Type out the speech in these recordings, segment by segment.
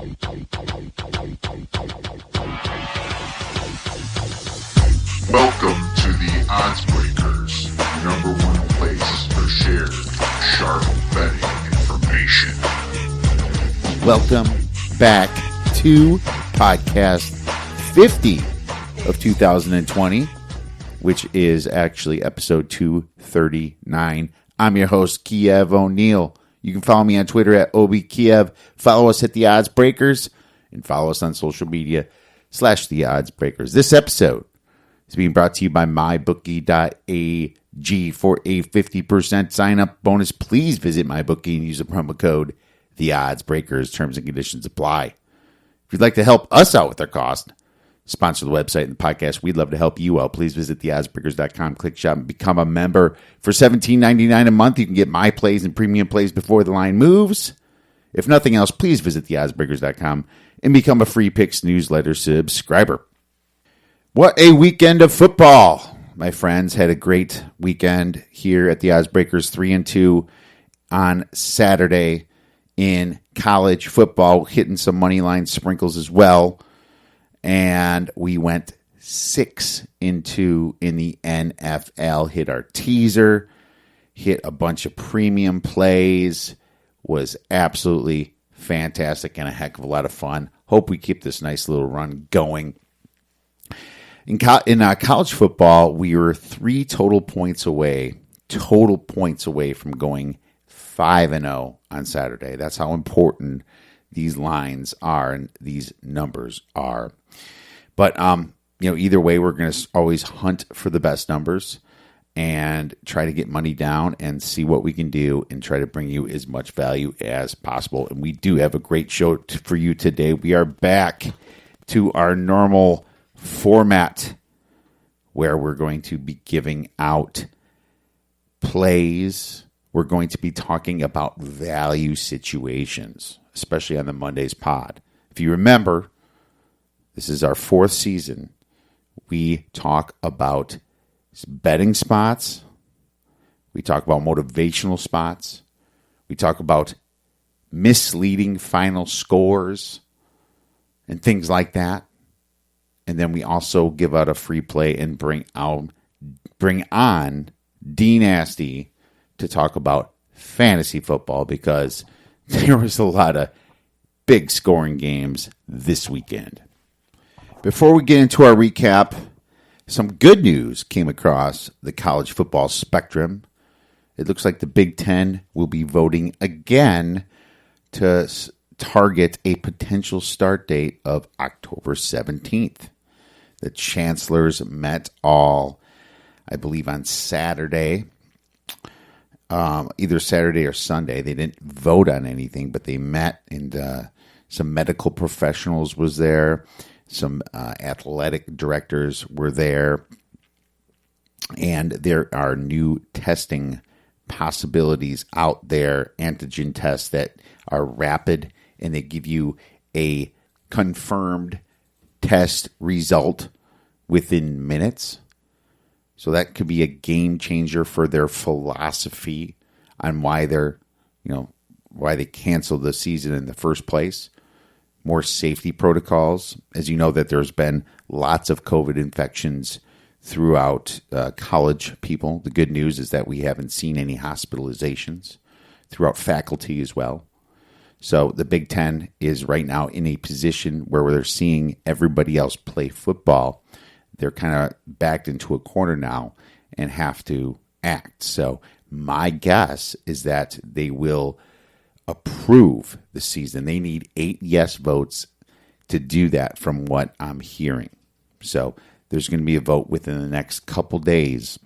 Welcome to the ODDSBREAKER'S #1 place for shared, sharp betting information. Welcome back to podcast 50 of 2020, which is actually episode 239. I'm your host, Kiev O'Neill. You can follow me on Twitter at OBKiev. Follow us at The ODDSBREAKERS and follow us on social media / The ODDSBREAKERS. This episode is being brought to you by mybookie.ag. For a 50% sign-up bonus, please visit mybookie and use the promo code The ODDSBREAKERS. Terms and conditions apply. If you'd like to help us out with our cost, sponsor the website and the podcast, we'd love to help you out. Please visit theoddsbreakers.com, click shop, and become a member. For $17.99 a month, you can get my plays and premium plays before the line moves. If nothing else, please visit theoddsbreakers.com and become a free picks newsletter subscriber. What a weekend of football. My friends had a great weekend here at the ODDSBREAKERS, 3-2 on Saturday in college football, hitting some money line sprinkles as well. And we went 6-2 in the NFL, hit our teaser, hit a bunch of premium plays, was absolutely fantastic and a heck of a lot of fun. Hope we keep this nice little run going. In college football, we were 3 total points away from going 5-0 on Saturday. That's how important these lines are and these numbers are. But either way, we're going to always hunt for the best numbers and try to get money down and see what we can do and try to bring you as much value as possible. And we do have a great show for you today. We are back to our normal format where we're going to be giving out plays. We're going to be talking about value situations, especially on the Monday's pod. If you remember, this is our 4th season. We talk about betting spots. We talk about motivational spots. We talk about misleading final scores and things like that. And then we also give out a free play and bring on D Nasty to talk about fantasy football because there was a lot of big scoring games this weekend. Before we get into our recap, some good news came across the college football spectrum. It looks like the Big Ten will be voting again to target a potential start date of October 17th. The chancellors met all, I believe, on Saturday, either Saturday or Sunday. They didn't vote on anything, but they met, and some medical professionals was there. Some athletic directors were there. And there are new testing possibilities out there, antigen tests that are rapid, and they give you a confirmed test result within minutes. So that could be a game changer for their philosophy on why they canceled the season in the first place. More safety protocols. As you know, that there's been lots of COVID infections throughout college people. The good news is that we haven't seen any hospitalizations throughout faculty as well. So the Big Ten is right now in a position where they're seeing everybody else play football. They're kind of backed into a corner now and have to act. So my guess is that they will approve the season. They need 8 yes votes to do that from what I'm hearing. So there's going to be a vote within the next couple days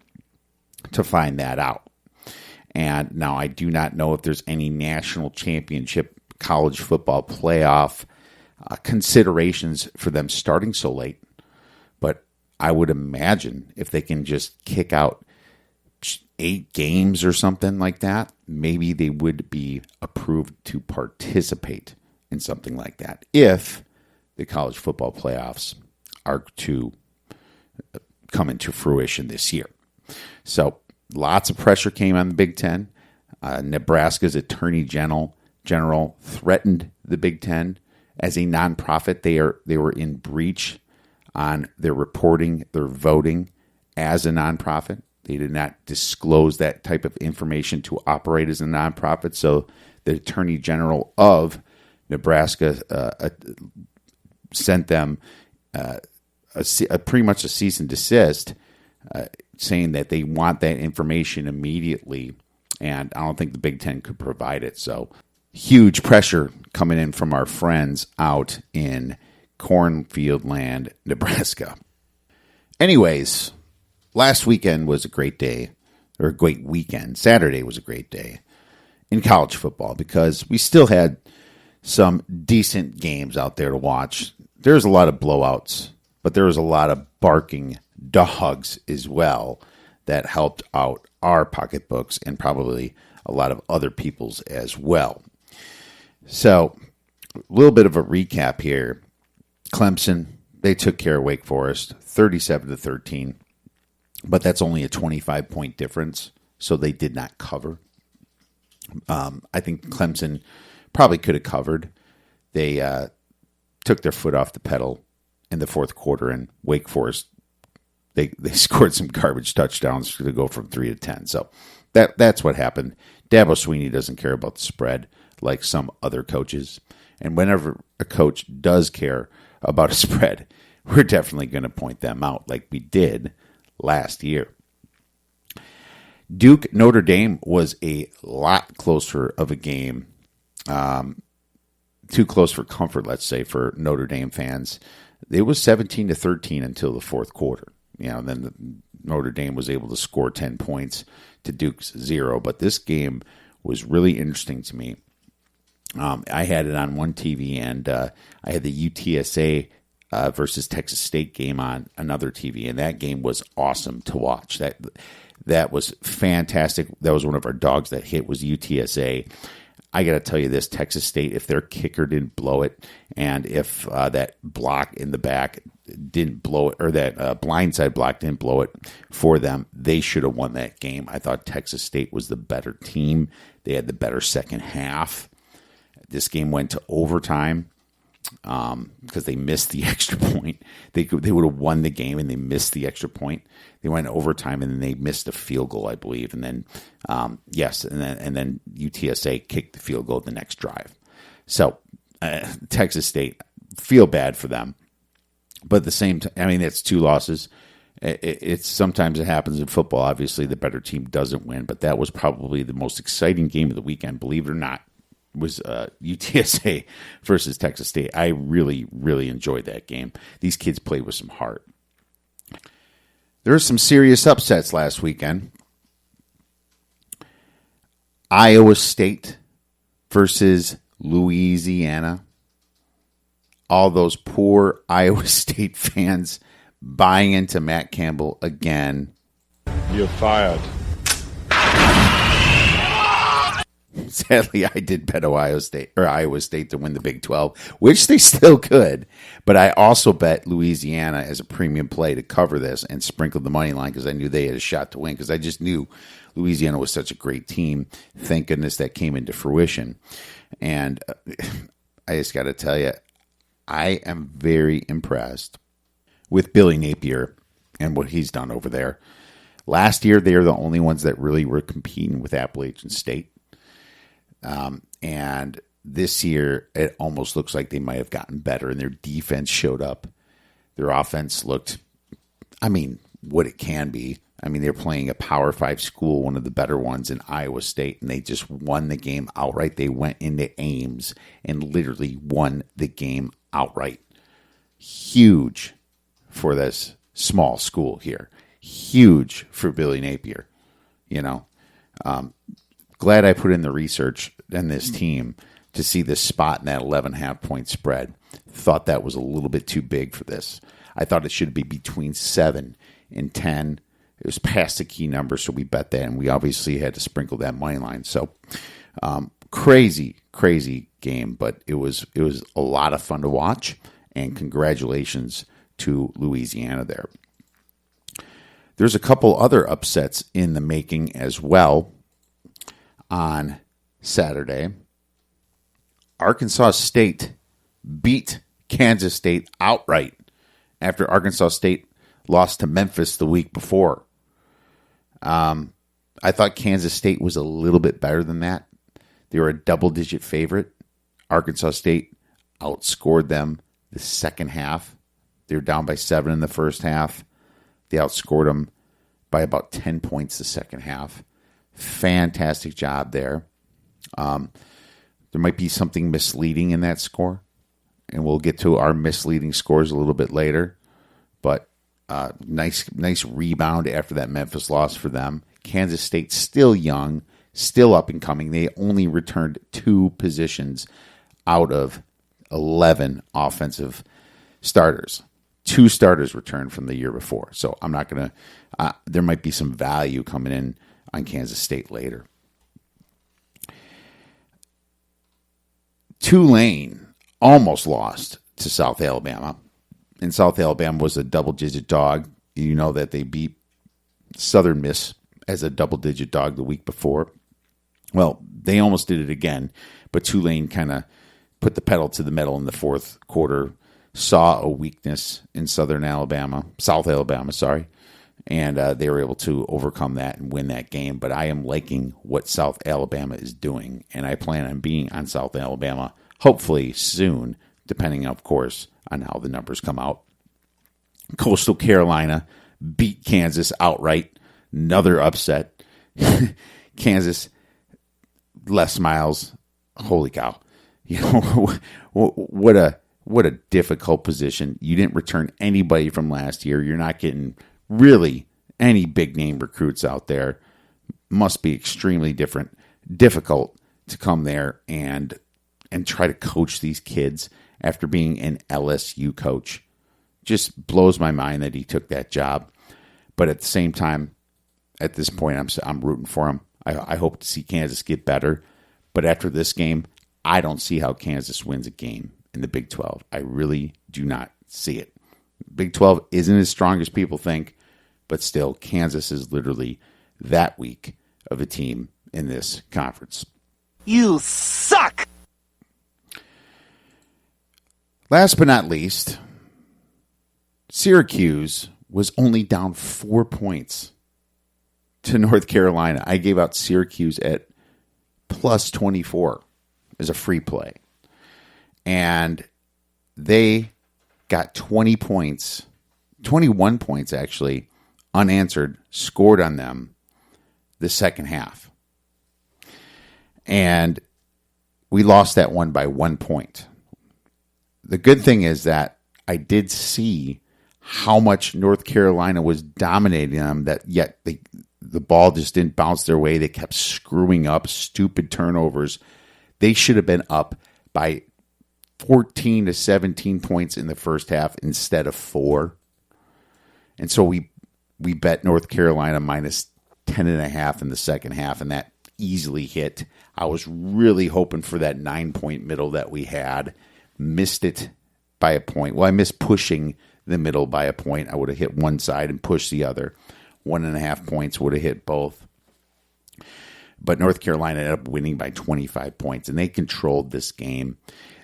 to find that out. And now I do not know if there's any national championship college football playoff considerations for them starting so late. But I would imagine if they can just kick out 8 games or something like that, maybe they would be approved to participate in something like that if the college football playoffs are to come into fruition this year. So lots of pressure came on the Big Ten. Nebraska's attorney general threatened the Big Ten As a nonprofit, they were in breach on their reporting, their voting as a nonprofit. They did not disclose that type of information to operate as a nonprofit. So the Attorney General of Nebraska sent them pretty much a cease and desist, saying that they want that information immediately. And I don't think the Big Ten could provide it. So huge pressure coming in from our friends out in Cornfield Land, Nebraska. Anyways, last weekend was a great day, or a great weekend. Saturday was a great day in college football because we still had some decent games out there to watch. There's a lot of blowouts, but there was a lot of barking dogs as well that helped out our pocketbooks and probably a lot of other people's as well. So, a little bit of a recap here. Clemson, they took care of Wake Forest, 37-13, but that's only a 25-point difference, so they did not cover. I think Clemson probably could have covered. They took their foot off the pedal in the fourth quarter, and Wake Forest, they scored some garbage touchdowns to go from 3 to 10. So that's what happened. Dabo Swinney doesn't care about the spread like some other coaches. And whenever a coach does care about a spread, we're definitely going to point them out like we did last year. Duke Notre Dame was a lot closer of a game. Too close for comfort, let's say, for Notre Dame fans. It was 17-13 until the fourth quarter. Then Notre Dame was able to score 10 points to Duke's 0. But this game was really interesting to me. I had it on one TV, and I had the UTSA versus Texas State game on another TV, and that game was awesome to watch. That was fantastic. That was one of our dogs that hit was UTSA. I got to tell you this, Texas State, if their kicker didn't blow it, and if that block in the back didn't blow it, or that blindside block didn't blow it for them, they should have won that game. I thought Texas State was the better team. They had the better second half. This game went to overtime because they missed the extra point. They would have won the game, and they missed the extra point. They went overtime, and then they missed a field goal, I believe. And then, and then UTSA kicked the field goal the next drive. So Texas State, feel bad for them. But at the same time, it's 2 losses. It's sometimes it happens in football. Obviously, the better team doesn't win. But that was probably the most exciting game of the weekend, believe it or not, was UTSA versus Texas State. I really, really enjoyed that game. These kids played with some heart. There were some serious upsets last weekend. Iowa State versus Louisiana. All those poor Iowa State fans buying into Matt Campbell again. You're fired. Sadly, I did bet Iowa State to win the Big 12, which they still could. But I also bet Louisiana as a premium play to cover this and sprinkled the money line because I knew they had a shot to win because I just knew Louisiana was such a great team. Thank goodness that came into fruition. And I just got to tell you, I am very impressed with Billy Napier and what he's done over there. Last year, they are the only ones that really were competing with Appalachian State. And this year, it almost looks like they might have gotten better, and their defense showed up. Their offense looked, what it can be. They're playing a Power 5 school, one of the better ones in Iowa State, and they just won the game outright. They went into Ames and literally won the game outright. Huge for this small school here. Huge for Billy Napier. Glad I put in the research in this team to see this spot in that 11.5 point spread. Thought that was a little bit too big for this. I thought it should be between 7 and 10. It was past the key number, so we bet that, and we obviously had to sprinkle that money line. So crazy game, but it was a lot of fun to watch, and congratulations to Louisiana there. There's a couple other upsets in the making as well. On Saturday, Arkansas State beat Kansas State outright after Arkansas State lost to Memphis the week before. I thought Kansas State was a little bit better than that. They were a double-digit favorite. Arkansas State outscored them the second half. They were down by 7 in the first half. They outscored them by about 10 points the second half. Fantastic job there. There might be something misleading in that score, and we'll get to our misleading scores a little bit later. But nice rebound after that Memphis loss for them. Kansas State still young, still up and coming. They only returned 2 positions out of 11 offensive starters. 2 starters returned from the year before. So I'm not going to, there might be some value coming in on Kansas State later. Tulane almost lost to South Alabama. And South Alabama was a double-digit dog. You know that they beat Southern Miss as a double-digit dog the week before. Well, they almost did it again, but Tulane kind of put the pedal to the metal in the fourth quarter, saw a weakness in South Alabama, and they were able to overcome that and win that game. But I am liking what South Alabama is doing, and I plan on being on South Alabama hopefully soon, depending, of course, on how the numbers come out. Coastal Carolina beat Kansas outright. Another upset. Kansas, Les Miles, holy cow. You know, what a difficult position. You didn't return anybody from last year. You're not getting really any big name recruits out there. Must be extremely difficult to come there and try to coach these kids after being an LSU coach. Just blows my mind that he took that job. But at the same time, at this point, I'm rooting for him. I hope to see Kansas get better. But after this game, I don't see how Kansas wins a game in the Big 12. I really do not see it. Big 12 isn't as strong as people think, but still, Kansas is literally that weak of a team in this conference. You suck! Last but not least, Syracuse was only down 4 points to North Carolina. I gave out Syracuse at plus 24 as a free play. And they got 20 points, 21 points actually, unanswered, scored on them the second half. And we lost that one by 1 point. The good thing is that I did see how much North Carolina was dominating them, that yet the ball just didn't bounce their way. They kept screwing up stupid turnovers. They should have been up by 14 to 17 points in the first half instead of 4. And so we bet North Carolina minus 10.5 in the second half, and that easily hit. I was really hoping for that 9-point middle that we had. Missed it by a point. Well, I missed pushing the middle by a point. I would have hit one side and pushed the other. 1.5 points would have hit both. But North Carolina ended up winning by 25 points, and they controlled this game.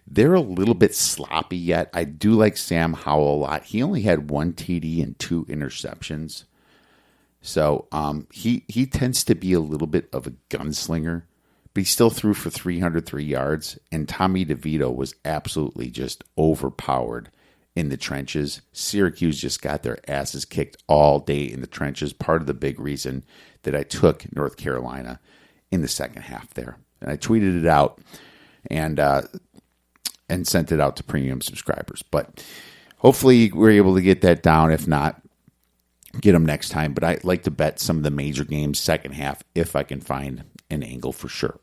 They're a little bit sloppy yet. I do like Sam Howell a lot. He only had 1 TD and 2 interceptions. So he tends to be a little bit of a gunslinger, but he still threw for 303 yards, and Tommy DeVito was absolutely just overpowered in the trenches. Syracuse just got their asses kicked all day in the trenches. Part of the big reason that I took North Carolina in the second half there. And I tweeted it out and sent it out to premium subscribers. But hopefully we're able to get that down. If not, get them next time. But I like to bet some of the major games second half if I can find an angle for sure.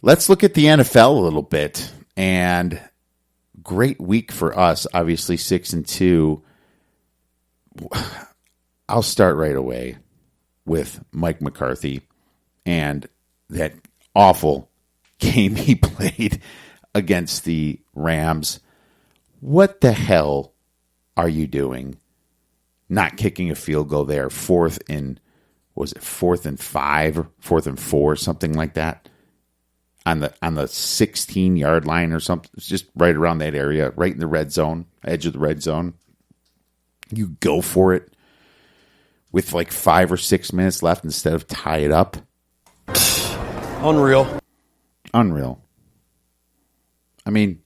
Let's look at the NFL a little bit. And great week for us, obviously 6-2. I'll start right away with Mike McCarthy and that awful game he played against the Rams. What the hell are you doing? Not kicking a field goal there. 4th and 5, 4th and 4, something like that. on the 16-yard line or something. It's just right around that area, right in the red zone, edge of the red zone. You go for it with like 5 or 6 minutes left instead of tie it up. Unreal. I mean,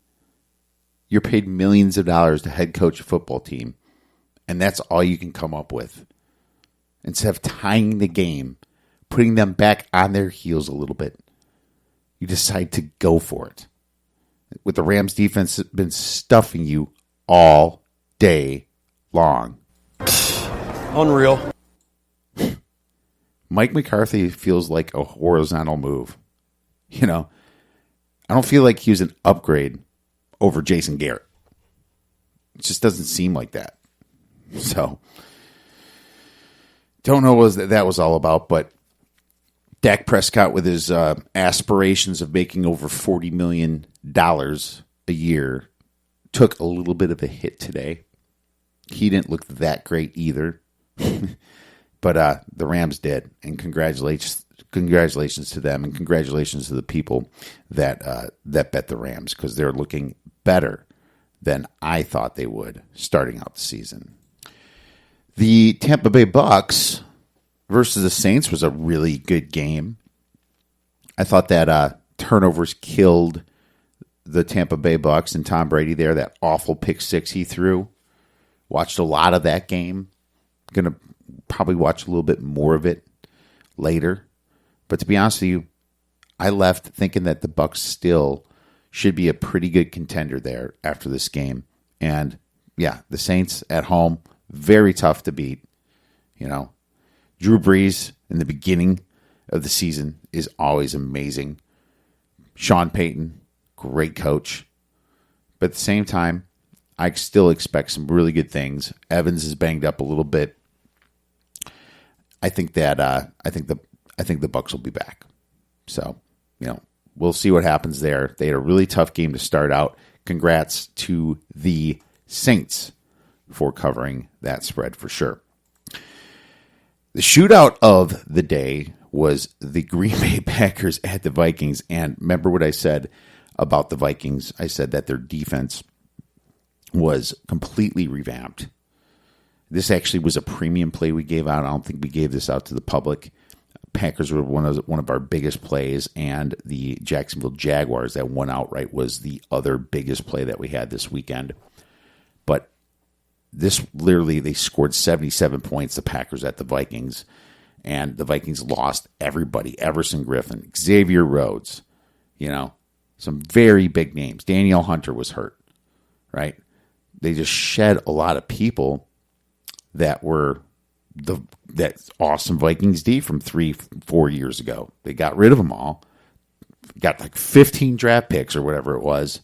you're paid millions of dollars to head coach a football team, and that's all you can come up with. Instead of tying the game, putting them back on their heels a little bit, you decide to go for it. With the Rams defense been stuffing you all day long. Unreal. Mike McCarthy feels like a horizontal move. You know, I don't feel like he was an upgrade over Jason Garrett. It just doesn't seem like that. So, don't know what that was all about, but Dak Prescott with his aspirations of making over $40 million a year took a little bit of a hit today. He didn't look that great either. But the Rams did, and congratulations to them, and congratulations to the people that bet the Rams, because they're looking better than I thought they would starting out the season. The Tampa Bay Bucks versus the Saints was a really good game. I thought that turnovers killed the Tampa Bay Bucks and Tom Brady there. That awful pick six he threw. Watched a lot of that game. Going to probably watch a little bit more of it later. But to be honest with you, I left thinking that the Bucks still should be a pretty good contender there after this game. And yeah, the Saints at home, very tough to beat. You know, Drew Brees in the beginning of the season is always amazing. Sean Payton, great coach. But at the same time, I still expect some really good things. Evans is banged up a little bit. I think that I think the Bucks will be back. So, you know, we'll see what happens there. They had a really tough game to start out. Congrats to the Saints for covering that spread for sure. The shootout of the day was the Green Bay Packers at the Vikings. And remember what I said about the Vikings? I said that their defense was completely revamped. This actually was a premium play we gave out. I don't think we gave this out to the public. Packers were one of our biggest plays, and the Jacksonville Jaguars that won outright was the other biggest play that we had this weekend. But this literally, they scored 77 points, the Packers at the Vikings, and the Vikings lost everybody. Everson Griffin, Xavier Rhodes, you know, some very big names. Danielle Hunter was hurt, right? They just shed a lot of people that were that awesome Vikings D from 3-4 years ago. They got rid of them all, got like 15 draft picks or whatever it was,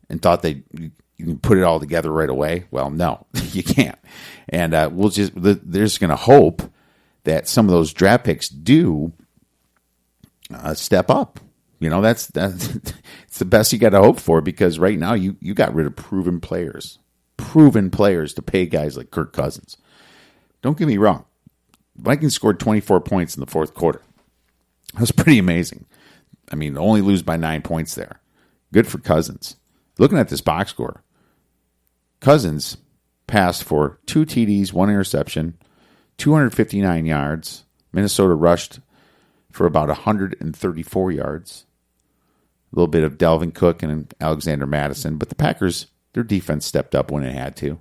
and thought you can put it all together right away. Well, no, you can't. And they're just going to hope that some of those draft picks do step up. You know, that's it's the best you got to hope for, because right now you got rid of proven players to pay guys like Kirk Cousins. Don't get me wrong. Vikings scored 24 points in the fourth quarter. That was pretty amazing. I mean, only lose by 9 points there. Good for Cousins. Looking at this box score, Cousins passed for 2 TDs, 1 interception, 259 yards. Minnesota rushed for about 134 yards. A little bit of Dalvin Cook and Alexander Madison. But the Packers, their defense stepped up when it had to.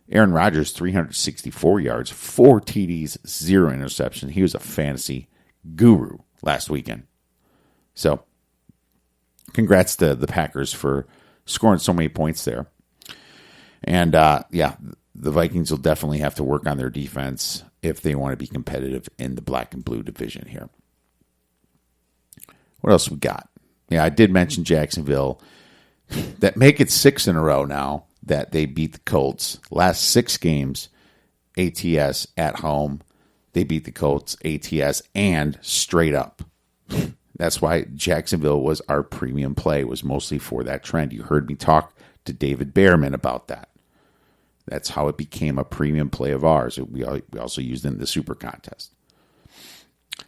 Aaron Rodgers, 364 yards, 4 TDs, 0 interception. He was a fantasy guru last weekend. So, congrats to the Packers for scoring so many points there. And, the Vikings will definitely have to work on their defense if they want to be competitive in the black and blue division here. What else we got? Yeah, I did mention Jacksonville. That make it 6 in a row now that they beat the Colts. Last 6 games, ATS at home. They beat the Colts, ATS, and straight up. That's why Jacksonville was our premium play, was mostly for that trend. You heard me talk to David Behrman about that. That's how it became a premium play of ours. We also used it in the Super Contest.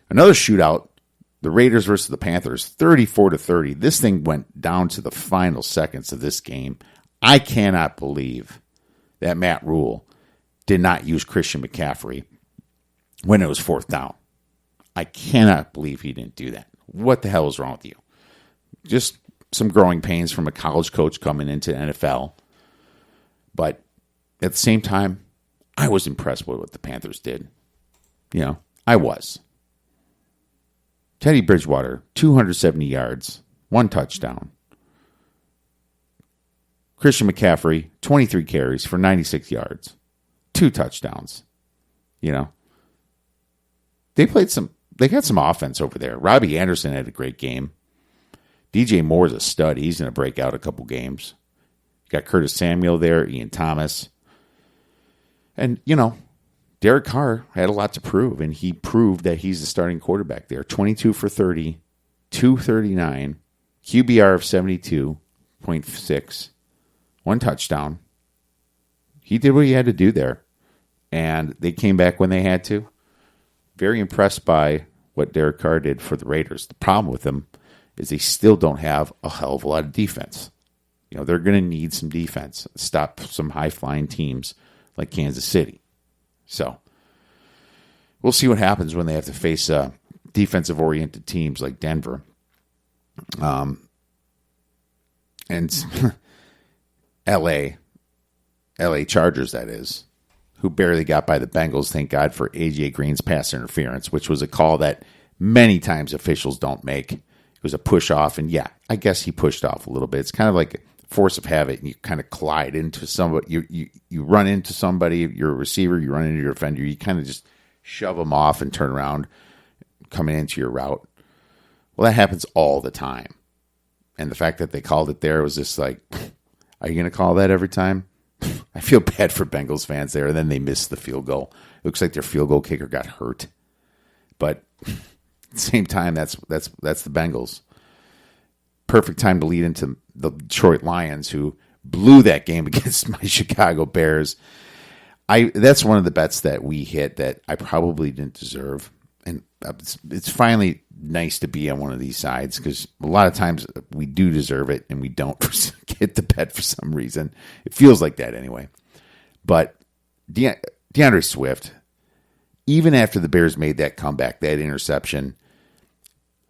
Another shootout The Raiders versus the Panthers, 34-30. This thing went down to the final seconds of this game. I cannot believe that Matt Rule did not use Christian McCaffrey when it was fourth down. I cannot believe he didn't do that. What the hell is wrong with you? Just some growing pains from a college coach coming into NFL. But at the same time, I was impressed with what the Panthers did. I was. Teddy Bridgewater, 270 yards, 1 touchdown. Christian McCaffrey, 23 carries for 96 yards, 2 touchdowns. They got some offense over there. Robbie Anderson had a great game. DJ Moore's a stud. He's going to break out a couple games. You got Curtis Samuel there, Ian Thomas. And, Derek Carr had a lot to prove, and he proved that he's the starting quarterback there. 22 for 30, 239, QBR of 72.6, 1 touchdown. He did what he had to do there, and they came back when they had to. Very impressed by what Derek Carr did for the Raiders. The problem with them is they still don't have a hell of a lot of defense. They're going to need some defense. Stop some high-flying teams like Kansas City. So we'll see what happens when they have to face defensive-oriented teams like Denver. And LA Chargers, that is, who barely got by the Bengals. Thank God for A.J. Green's pass interference, which was a call that many times officials don't make. It was a push-off, and I guess he pushed off a little bit. It's kind of like force of habit, and you kind of collide into somebody. You run into somebody. You're a receiver. You run into your defender. You kind of just shove them off and turn around, coming into your route. Well, that happens all the time. And the fact that they called it there was just like, are you going to call that every time? I feel bad for Bengals fans there. And then they missed the field goal. It looks like their field goal kicker got hurt. But at the same time, that's the Bengals. Perfect time to lead into the Detroit Lions, who blew that game against my Chicago Bears. That's one of the bets that we hit that I probably didn't deserve. And it's finally nice to be on one of these sides, because a lot of times we do deserve it and we don't get the bet for some reason. It feels like that anyway. But DeAndre Swift, even after the Bears made that comeback, that interception,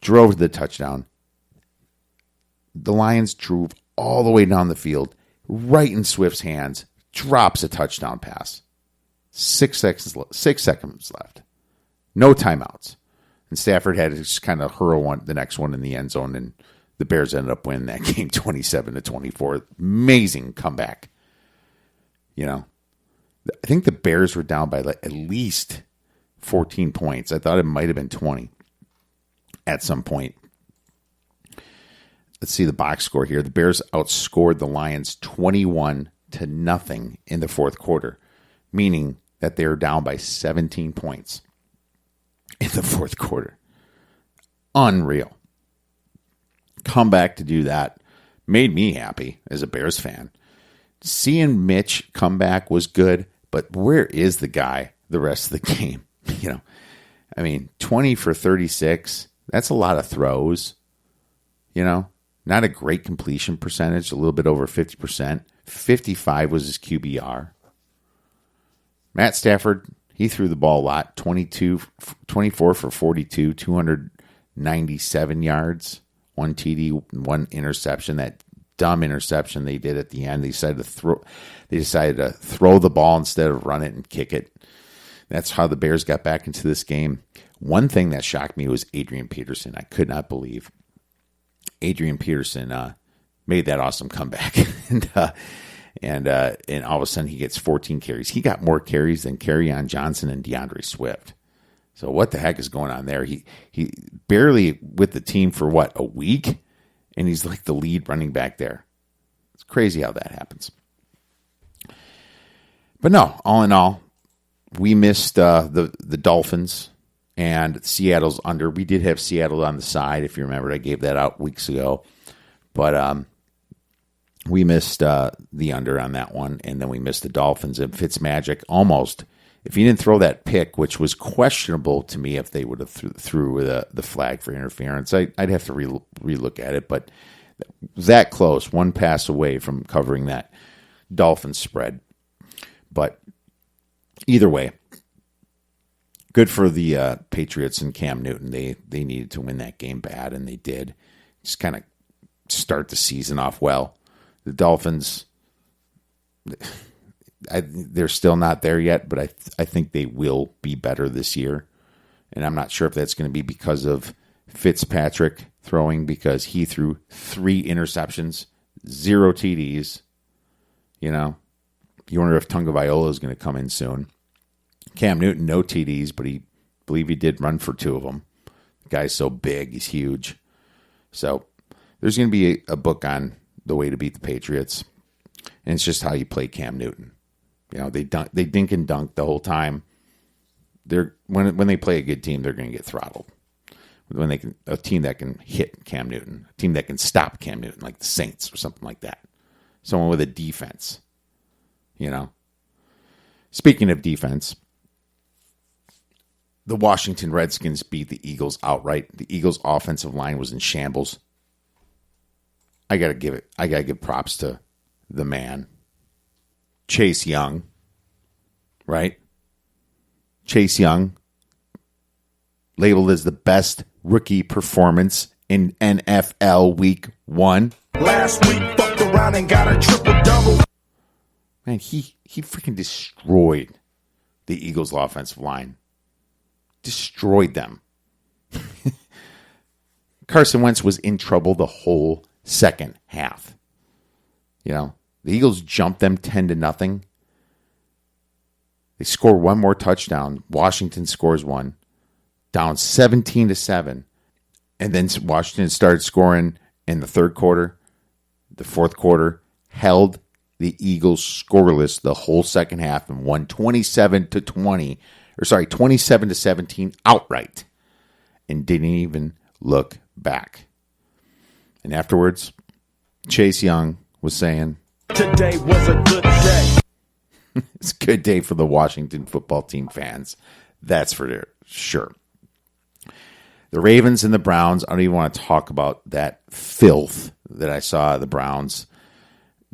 drove to the touchdown, the Lions drove all the way down the field, right in Swift's hands, drops a touchdown pass. 6 seconds left. No timeouts. And Stafford had to just kind of hurl the next one in the end zone, and the Bears ended up winning that game 27-24. Amazing comeback. I think the Bears were down by at least 14 points. I thought it might have been 20 at some point. Let's see the box score here. The Bears outscored the Lions 21-0 in the fourth quarter, meaning that they were down by 17 points in the fourth quarter. Unreal. Come back to do that made me happy as a Bears fan. Seeing Mitch come back was good, but where is the guy the rest of the game? 20 for 36, that's a lot of throws. Not a great completion percentage, a little bit over 50%. 55 was his QBR. Matt Stafford, he threw the ball a lot. 24 for 42, 297 yards, 1 TD, 1 interception. That dumb interception they did at the end. They decided to throw the ball instead of run it and kick it. That's how the Bears got back into this game. One thing that shocked me was Adrian Peterson. I could not believe Adrian Peterson made that awesome comeback. and all of a sudden he gets 14 carries. He got more carries than Kerryon Johnson and DeAndre Swift. So what the heck is going on there? He barely with the team for a week, and he's like the lead running back there. It's crazy how that happens. But no, all in all, we missed the Dolphins and Seattle's under. We did have Seattle on the side, if you remember. I gave that out weeks ago. But we missed the under on that one, and then we missed the Dolphins. And Fitzmagic almost if he didn't throw that pick, which was questionable to me if they would have threw the flag for interference, I'd have to relook at it. But that close, one pass away from covering that Dolphins spread. But either way, good for the Patriots and Cam Newton. They needed to win that game bad, and they did. Just kind of start the season off well. The Dolphins, they're still not there yet, but I think they will be better this year. And I'm not sure if that's going to be because of Fitzpatrick throwing, because he threw 3 interceptions, 0 TDs. You know, you wonder if Tunga Viola is going to come in soon. Cam Newton, no TDs, but I believe he did run for 2 of them. The guy's so big, he's huge. So there's going to be a book on the way to beat the Patriots, and it's just how you play Cam Newton. You know, they dink and dunk the whole time. When they play a good team, they're going to get throttled. When a team that can hit Cam Newton, a team that can stop Cam Newton, like the Saints or something like that, someone with a defense. You know. Speaking of defense, the Washington Redskins beat the Eagles outright. The Eagles' offensive line was in shambles. I gotta give props to the man, Chase Young. Right? Chase Young, labeled as the best rookie performance in NFL Week 1. Last week, fucked around and got a triple-double. Man, he freaking destroyed the Eagles' offensive line. Destroyed them. Carson Wentz was in trouble the whole second half. You know, the Eagles jumped them 10-0. They score one more touchdown. Washington scores one. Down 17-7. And then Washington started scoring in the third quarter. The fourth quarter held the Eagles scoreless the whole second half and won 27-17 outright, and didn't even look back. And afterwards, Chase Young was saying, "Today was a good day." It's a good day for the Washington football team fans. That's for sure. The Ravens and the Browns, I don't even want to talk about that filth that I saw the Browns.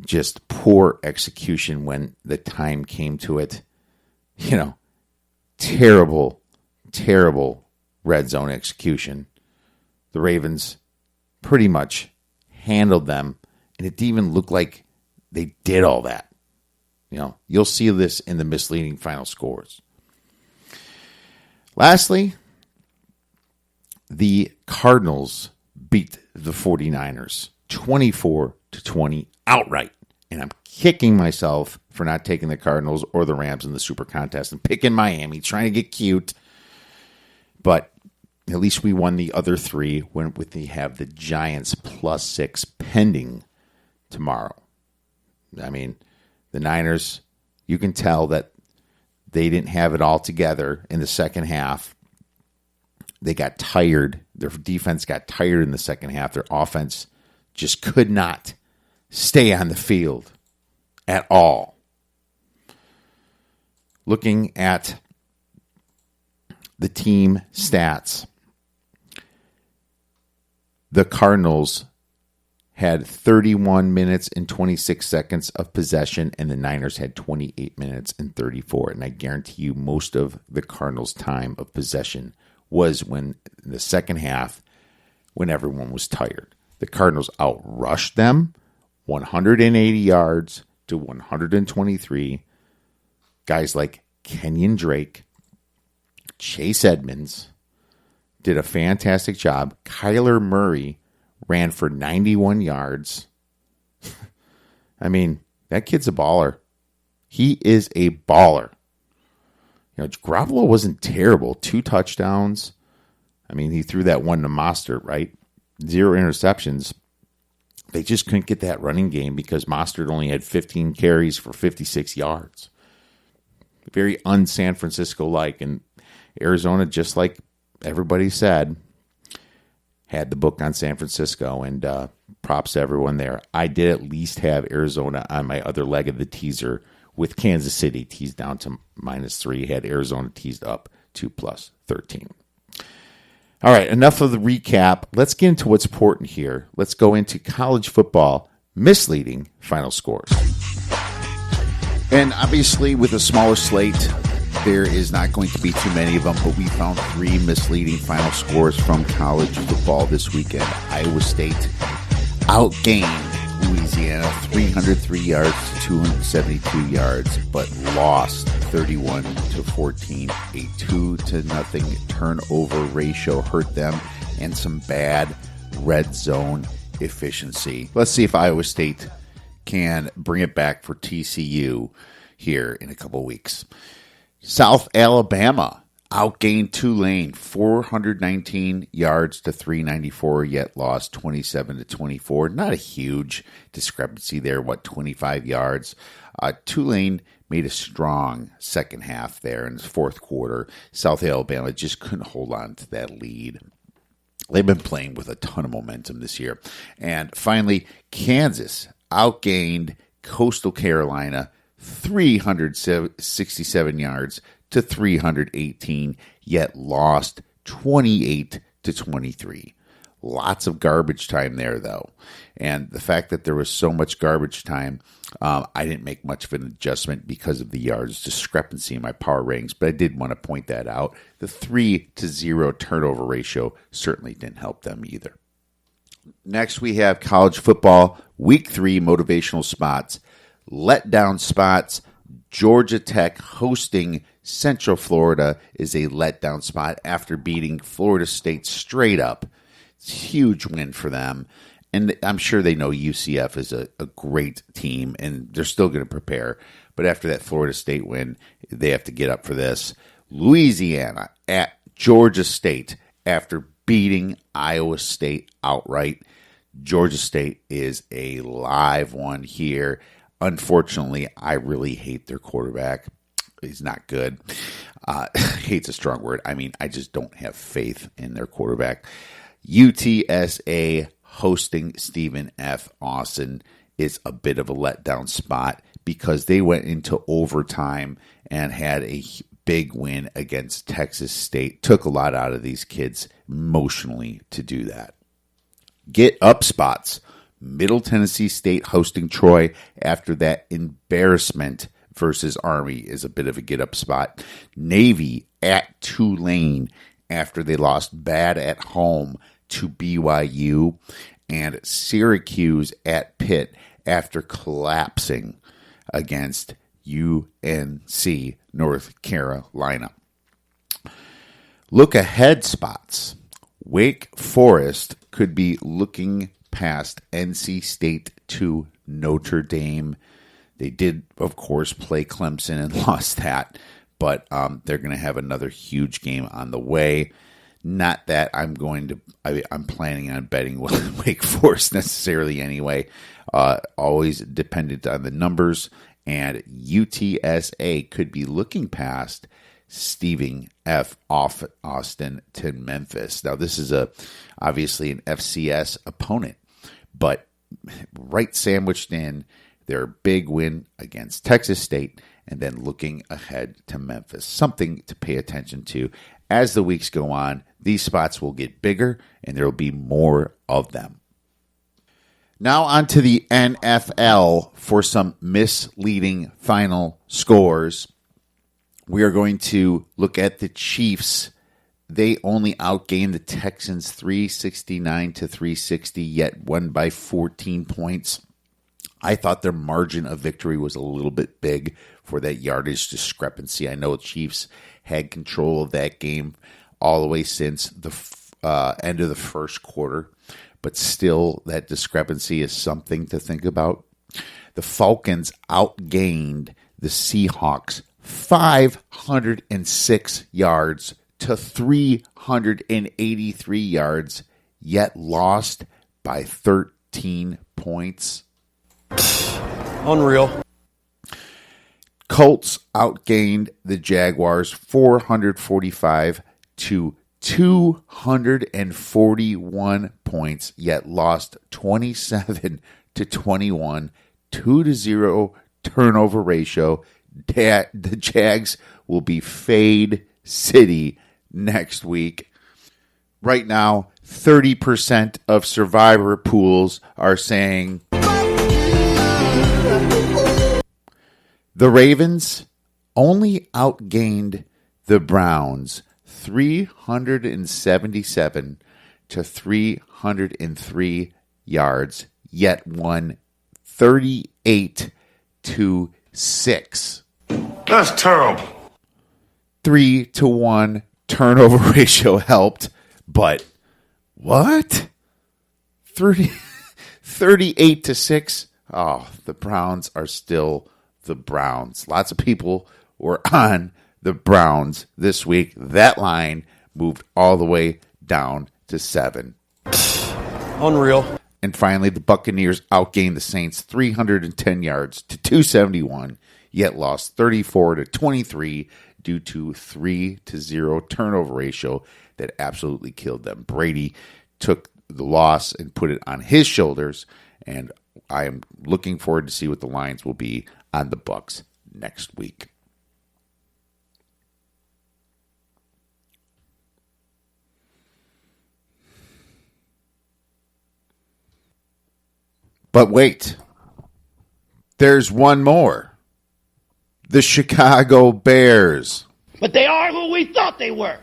Just poor execution when the time came to it. You know, terrible, terrible red zone execution. The Ravens pretty much handled them, and it didn't even look like they did all that. You know, you'll see this in the misleading final scores. Lastly, the Cardinals beat the 49ers 24-20 outright. And I'm kicking myself for not taking the Cardinals or the Rams in the Super Contest and picking Miami, trying to get cute. But at least we won the other 3 when we have the Giants +6 pending tomorrow. I mean, the Niners, you can tell that they didn't have it all together in the second half. They got tired. Their defense got tired in the second half. Their offense just could not stay on the field at all. Looking at the team stats, the Cardinals had 31 minutes and 26 seconds of possession, and the Niners had 28 minutes and 34. And I guarantee you most of the Cardinals' time of possession was when in the second half when everyone was tired. The Cardinals outrushed them 180 yards to 123. Guys like Kenyon Drake, Chase Edmonds did a fantastic job. Kyler Murray ran for 91 yards. I mean, that kid's a baller. He is a baller. You know, Garoppolo wasn't terrible. 2 touchdowns. I mean, he threw that one to Mostert, right? 0 interceptions. They just couldn't get that running game because Mostert only had 15 carries for 56 yards. Very un-San Francisco-like. And Arizona, just like everybody said, had the book on San Francisco, and props to everyone there. I did at least have Arizona on my other leg of the teaser with Kansas City teased down to -3, had Arizona teased up to +13. All right, enough of the recap. Let's get into what's important here. Let's go into college football misleading final scores. And obviously, with a smaller slate, there is not going to be too many of them, but we found 3 misleading final scores from college football this weekend. Iowa State outgained Louisiana 303 yards to 272 yards, but lost 31-14. A 2-0 turnover ratio hurt them, and some bad red zone efficiency. Let's see if Iowa State can bring it back for TCU here in a couple weeks. South Alabama outgained Tulane 419 yards to 394, yet lost 27-24. Not a huge discrepancy there, 25 yards. Tulane made a strong second half there in the fourth quarter. South Alabama just couldn't hold on to that lead. They've been playing with a ton of momentum this year. And finally, Kansas outgained Coastal Carolina 367 yards to 318, yet lost 28-23. Lots of garbage time there, though. And the fact that there was so much garbage time, I didn't make much of an adjustment because of the yards discrepancy in my power ratings, but I did want to point that out. The 3-0 turnover ratio certainly didn't help them either. Next, we have college football, week 3 motivational spots. Letdown spots. Georgia Tech hosting Central Florida is a letdown spot after beating Florida State straight up. It's a huge win for them. And I'm sure they know UCF is a great team, and they're still going to prepare. But after that Florida State win, they have to get up for this. Louisiana at Georgia State after beating Iowa State outright. Georgia State is a live one here. Unfortunately, I really hate their quarterback. He's not good. Hate's a strong word. I mean, I just don't have faith in their quarterback. UTSA hosting Stephen F. Austin is a bit of a letdown spot because they went into overtime and had a big win against Texas State. Took a lot out of these kids emotionally to do that. Get up spots. Middle Tennessee State hosting Troy after that embarrassment versus Army is a bit of a get-up spot. Navy at Tulane after they lost bad at home to BYU. And Syracuse at Pitt after collapsing against UNC North Carolina. Look ahead spots. Wake Forest could be looking past NC State to Notre Dame. They did, of course, play Clemson and lost that, but they're going to have another huge game on the way. Not that I'm planning on betting with Wake Forest necessarily anyway. Always dependent on the numbers, and UTSA could be looking past Stephen F. Austin to Memphis. Now, this is obviously an FCS opponent, but right sandwiched in their big win against Texas State and then looking ahead to Memphis. Something to pay attention to. As the weeks go on, these spots will get bigger and there will be more of them. Now on to the NFL for some misleading final scores. We are going to look at the Chiefs. They only outgained the Texans 369-360, yet won by 14 points. I thought their margin of victory was a little bit big for that yardage discrepancy. I know the Chiefs had control of that game all the way since the end of the first quarter, but still that discrepancy is something to think about. The Falcons outgained the Seahawks 506 yards to 383 yards, yet lost by 13 points. Unreal. Colts outgained the Jaguars 445 to 241 points, yet lost 27-21, 2-0 turnover ratio. The Jags will be fade city next week. Right now, 30% of survivor pools are saying the Ravens only outgained the Browns 377 to 303 yards, yet won 38 to 6. That's terrible. 3-1 turnover ratio helped, but what? 38 to 6? Oh, the Browns are still the Browns. Lots of people were on the Browns this week. That line moved all the way down to 7. Unreal. And finally, the Buccaneers outgained the Saints 310 yards to 271, yet lost 34 to 23 due to 3-0 turnover ratio that absolutely killed them. Brady took the loss and put it on his shoulders, and I am looking forward to see what the lines will be on the Bucs next week. But wait, there's one more. The Chicago Bears. But they are who we thought they were.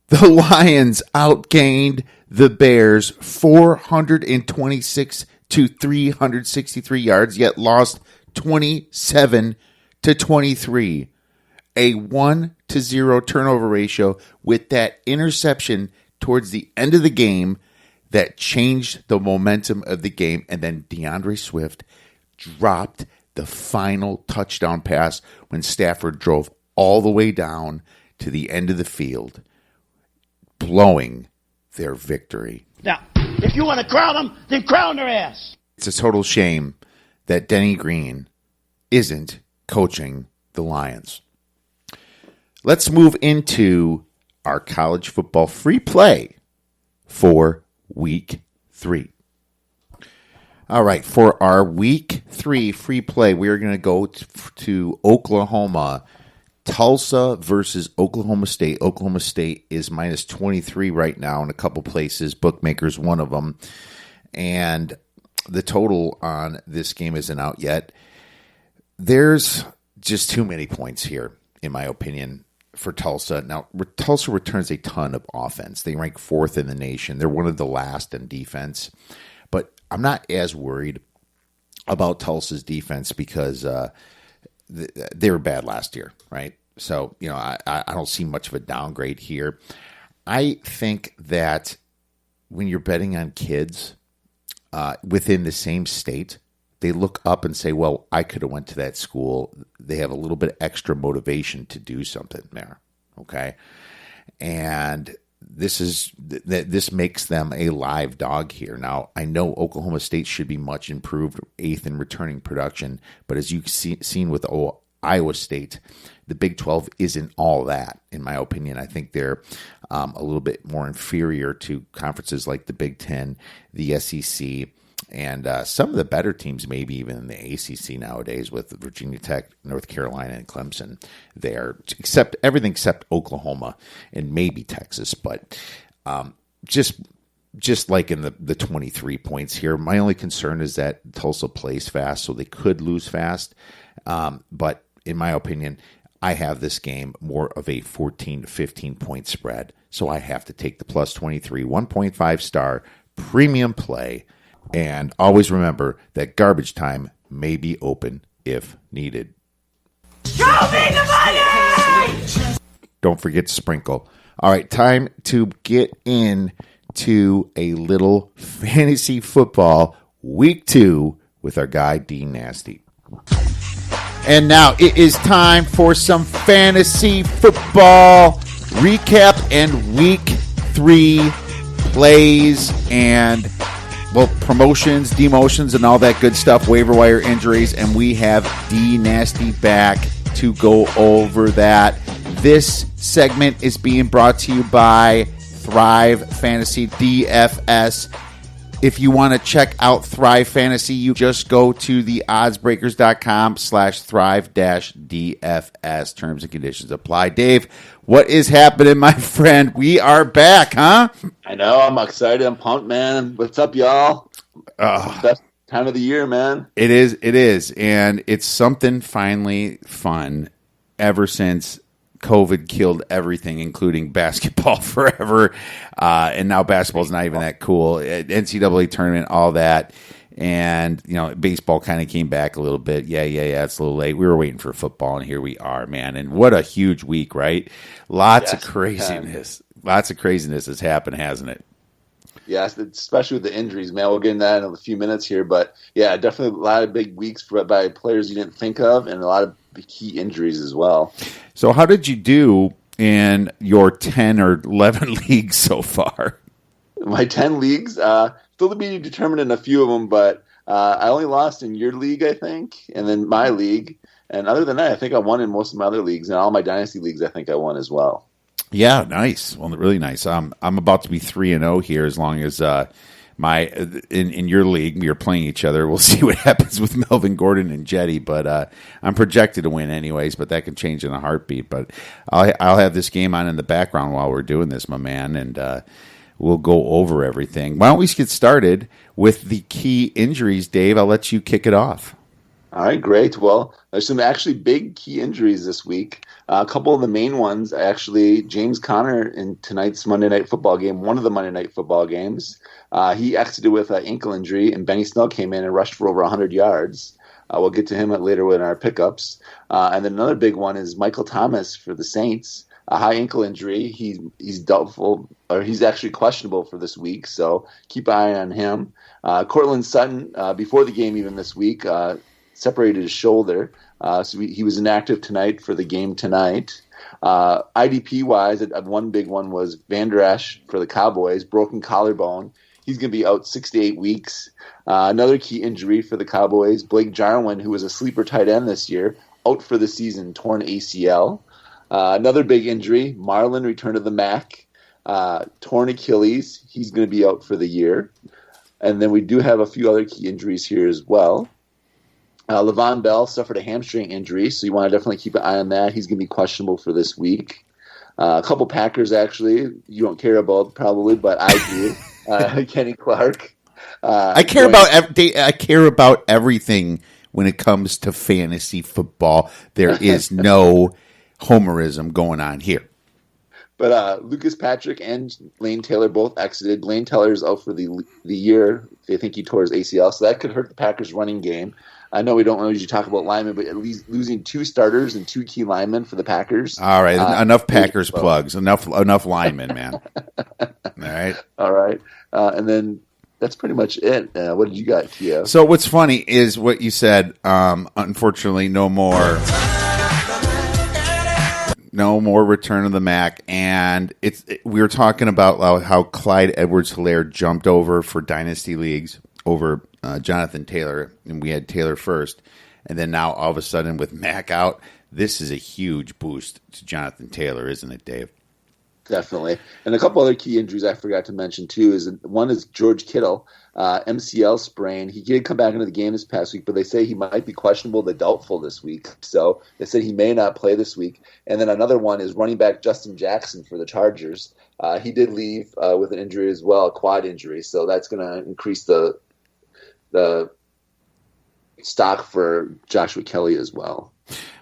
The Lions outgained the Bears 426 to 363 yards, yet lost 27 to 23. A 1-0 turnover ratio with that interception towards the end of the game that changed the momentum of the game. And then DeAndre Swift dropped the final touchdown pass when Stafford drove all the way down to the end of the field, blowing their victory. Now, if you want to crown them, then crown their ass. It's a total shame that Denny Green isn't coaching the Lions. Let's move into our college football free play for Week 3. All right, for our Week 3 free play, we are going to go to Oklahoma. Tulsa versus Oklahoma State. Oklahoma State is minus 23 right now in a couple places. Bookmakers, one of them. And the total on this game isn't out yet. There's just too many points here, in my opinion, for Tulsa. Now, Tulsa returns a ton of offense. They rank 4th in the nation. They're one of the last in defense. But I'm not as worried about Tulsa's defense because they were bad last year, right? So, I don't see much of a downgrade here. I think that when you're betting on kids within the same state, they look up and say, well, I could have went to that school. They have a little bit extra motivation to do something there, okay? And this makes them a live dog here. Now, I know Oklahoma State should be much improved, 8th in returning production, but as you've seen with Iowa State, the Big 12 isn't all that, in my opinion. I think they're a little bit more inferior to conferences like the Big 10, the SEC, and some of the better teams, maybe even in the ACC nowadays, with Virginia Tech, North Carolina, and Clemson there, everything except Oklahoma and maybe Texas. But just like in the 23 points here, my only concern is that Tulsa plays fast, so they could lose fast. But in my opinion, I have this game more of a 14 to 15 point spread, so I have to take the plus 23, 1.5 star premium play. And always remember that garbage time may be open if needed. Show me the money! Don't forget to sprinkle. All right, time to get into a little fantasy football week 2 with our guy, D Nasty. And now it is time for some fantasy football recap and week 3 plays and promotions, demotions, and all that good stuff, waiver wire injuries, and we have D Nasty back to go over that. This segment is being brought to you by Thrive Fantasy DFS. If you want to check out Thrive Fantasy, you just go to the oddsbreakers.com/thrive-DFS. Terms and conditions apply. Dave, what is happening, my friend? We are back, huh? I know. I'm excited. I'm pumped, man. What's up, y'all? It's the best time of the year, man. It is. And it's something finally fun ever since COVID killed everything, including basketball forever. And now basketball's not even that cool. NCAA tournament, all that. And, baseball kind of came back a little bit. Yeah, it's a little late. We were waiting for football, and here we are, man. And what a huge week, right? Lots of craziness. Lots of craziness has happened, hasn't it? Yes, especially with the injuries, man. We'll get into that in a few minutes here. But, yeah, definitely a lot of big weeks by players you didn't think of, and a lot of key injuries as well. So how did you do in your 10 or 11 leagues so far? My 10 leagues, still to be determined in a few of them, but I only lost in your league, I think, and then my league. And other than that, I think I won in most of my other leagues, and all my dynasty leagues I think I won as well. Yeah, nice. Well, really nice. I'm about to be 3-0 here as long as in your league, we are playing each other. We'll see what happens with Melvin Gordon and Jetty, but I'm projected to win anyways, but that can change in a heartbeat. But I'll have this game on in the background while we're doing this, my man, and we'll go over everything. Why don't we get started with the key injuries, Dave? I'll let you kick it off. All right, great. Well, there's some actually big key injuries this week. A couple of the main ones, actually, James Conner in tonight's Monday Night Football game, one of the Monday Night Football games. He exited with an ankle injury, and Benny Snell came in and rushed for over 100 yards. We'll get to him later in our pickups. And then another big one is Michael Thomas for the Saints. A high ankle injury. He's doubtful, or he's actually questionable for this week, so keep an eye on him. Cortland Sutton, before the game even this week, separated his shoulder, so he was inactive tonight for the game tonight. IDP-wise, one big one was Van Der Esch for the Cowboys, broken collarbone. He's going to be out 6 to 8 weeks. Another key injury for the Cowboys, Blake Jarwin, who was a sleeper tight end this year, out for the season, torn ACL. Another big injury, Marlon returned to the MAC, torn Achilles. He's going to be out for the year. And then we do have a few other key injuries here as well. Le'Veon Bell suffered a hamstring injury, so you want to definitely keep an eye on that. He's going to be questionable for this week. A couple Packers, actually, you don't care about probably, but I do. Kenny Clark. I care about everything when it comes to fantasy football. There is no homerism going on here. But Lucas Patrick and Lane Taylor both exited. Lane Taylor is out for the year. They think he tore his ACL, so that could hurt the Packers' running game. I know we don't usually talk about linemen, but at least losing 2 starters and 2 key linemen for the Packers. All right, enough Packers plugs. Enough linemen, man. All right. And then that's pretty much it. What did you got, Kiev? So what's funny is what you said. Unfortunately, no more return of the MAC, and we were talking about how Clyde Edwards-Helaire jumped over for dynasty leagues over Jonathan Taylor, and we had Taylor first, and then now all of a sudden with Mac out, this is a huge boost to Jonathan Taylor, isn't it, Dave? Definitely. And a couple other key injuries I forgot to mention too one is George Kittle, MCL sprain. He did come back into the game this past week, but they say he might be questionable to doubtful this week. So they said he may not play this week. And then another one is running back Justin Jackson for the Chargers. He did leave with an injury as well, a quad injury. So that's going to increase the stock for Joshua Kelly as well.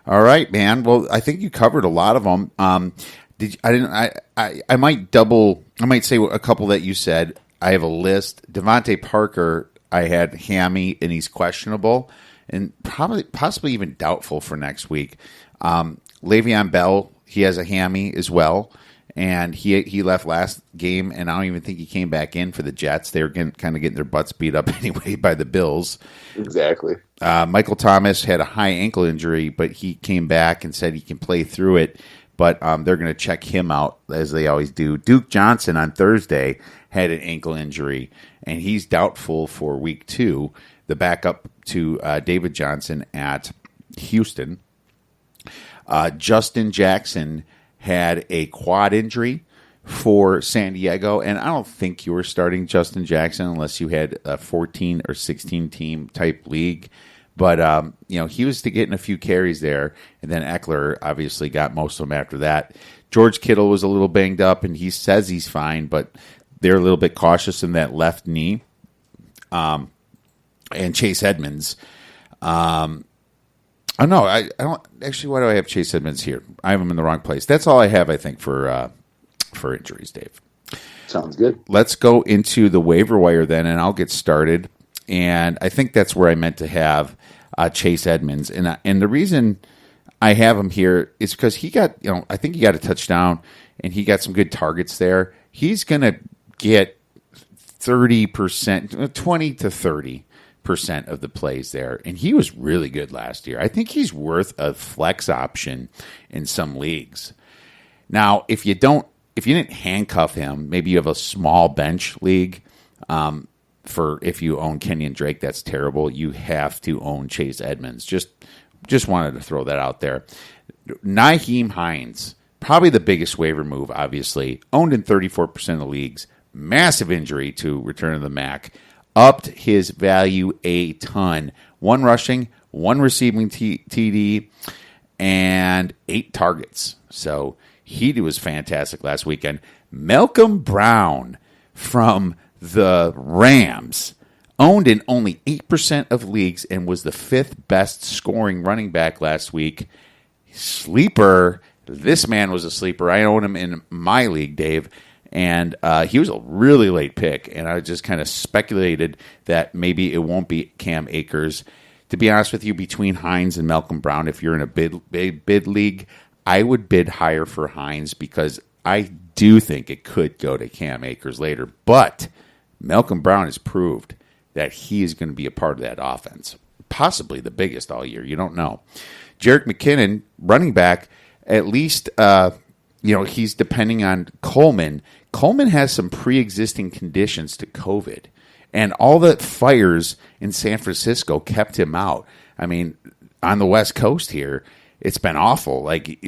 All right, man. Well, I think you covered a lot of them. I might say a couple that you said. I have a list. Devontae Parker, I had hammy and he's questionable and possibly even doubtful for next week. Le'Veon Bell, he has a hammy as well. And he left last game, and I don't even think he came back in for the Jets. They were kind of getting their butts beat up anyway by the Bills. Exactly. Michael Thomas had a high ankle injury, but he came back and said he can play through it. But they're going to check him out, as they always do. Duke Johnson on Thursday had an ankle injury, and he's doubtful for week 2, the backup to David Johnson at Houston. Justin Jackson had a quad injury, for San Diego, and I don't think you were starting Justin Jackson unless you had a 14 or 16 team type league. But, he was getting a few carries there, and then Eckler obviously got most of them after that. George Kittle was a little banged up, and he says he's fine, but they're a little bit cautious in that left knee. And Chase Edmonds. I don't actually. Why do I have Chase Edmonds here? I have him in the wrong place. That's all I have, I think, for injuries, Dave. Sounds good. Let's go into the waiver wire then, and I'll get started. And I think that's where I meant to have Chase Edmonds. And the reason I have him here is because he got, I think he got a touchdown, and he got some good targets there. He's going to get 30%, 20 to 30% of the plays there. And he was really good last year. I think he's worth a flex option in some leagues. Now, if you didn't handcuff him, maybe you have a small bench league, for if you own Kenyon Drake, that's terrible. You have to own Chase Edmonds. Just wanted to throw that out there. Nyheim Hines, probably the biggest waiver move, obviously. Owned in 34% of the leagues. Massive injury to return to the MAC. Upped his value a ton. 1 rushing, 1 receiving TD, and 8 targets. So he was fantastic last weekend. Malcolm Brown from the Rams, owned in only 8% of leagues and was the 5th best scoring running back last week. Sleeper. This man was a sleeper. I own him in my league, Dave, and he was a really late pick, and I just kind of speculated that maybe it won't be Cam Akers. To be honest with you, between Hines and Malcolm Brown, if you're in a bid league, I would bid higher for Hines because I do think it could go to Cam Akers later, but Malcolm Brown has proved that he is going to be a part of that offense. Possibly the biggest all year. You don't know. Jerick McKinnon, running back, at least, he's depending on Coleman. Coleman has some pre-existing conditions to COVID, and all the fires in San Francisco kept him out. I mean, on the West Coast here, it's been awful. Like,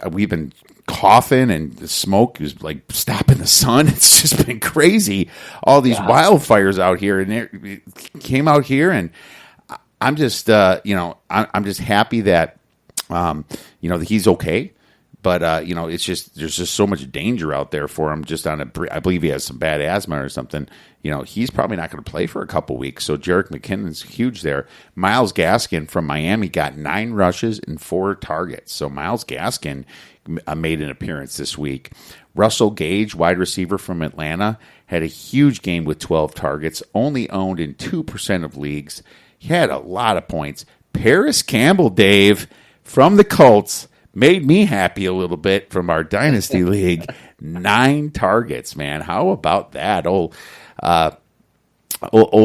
we've been coughing, and the smoke is like stopping the sun. It's just been crazy. All these wildfires out here, and it came out here, and I'm just, I'm just happy that, that he's okay. But it's just there's just so much danger out there for him. Just I believe he has some bad asthma or something. He's probably not going to play for a couple weeks. So Jerick McKinnon's huge there. Myles Gaskin from Miami got 9 rushes and 4 targets. So Myles Gaskin made an appearance this week. Russell Gage, wide receiver from Atlanta, had a huge game with 12 targets. Only owned in 2% of leagues. He had a lot of points. Paris Campbell, Dave, from the Colts, made me happy a little bit from our Dynasty League. 9 targets, man. How about that? Old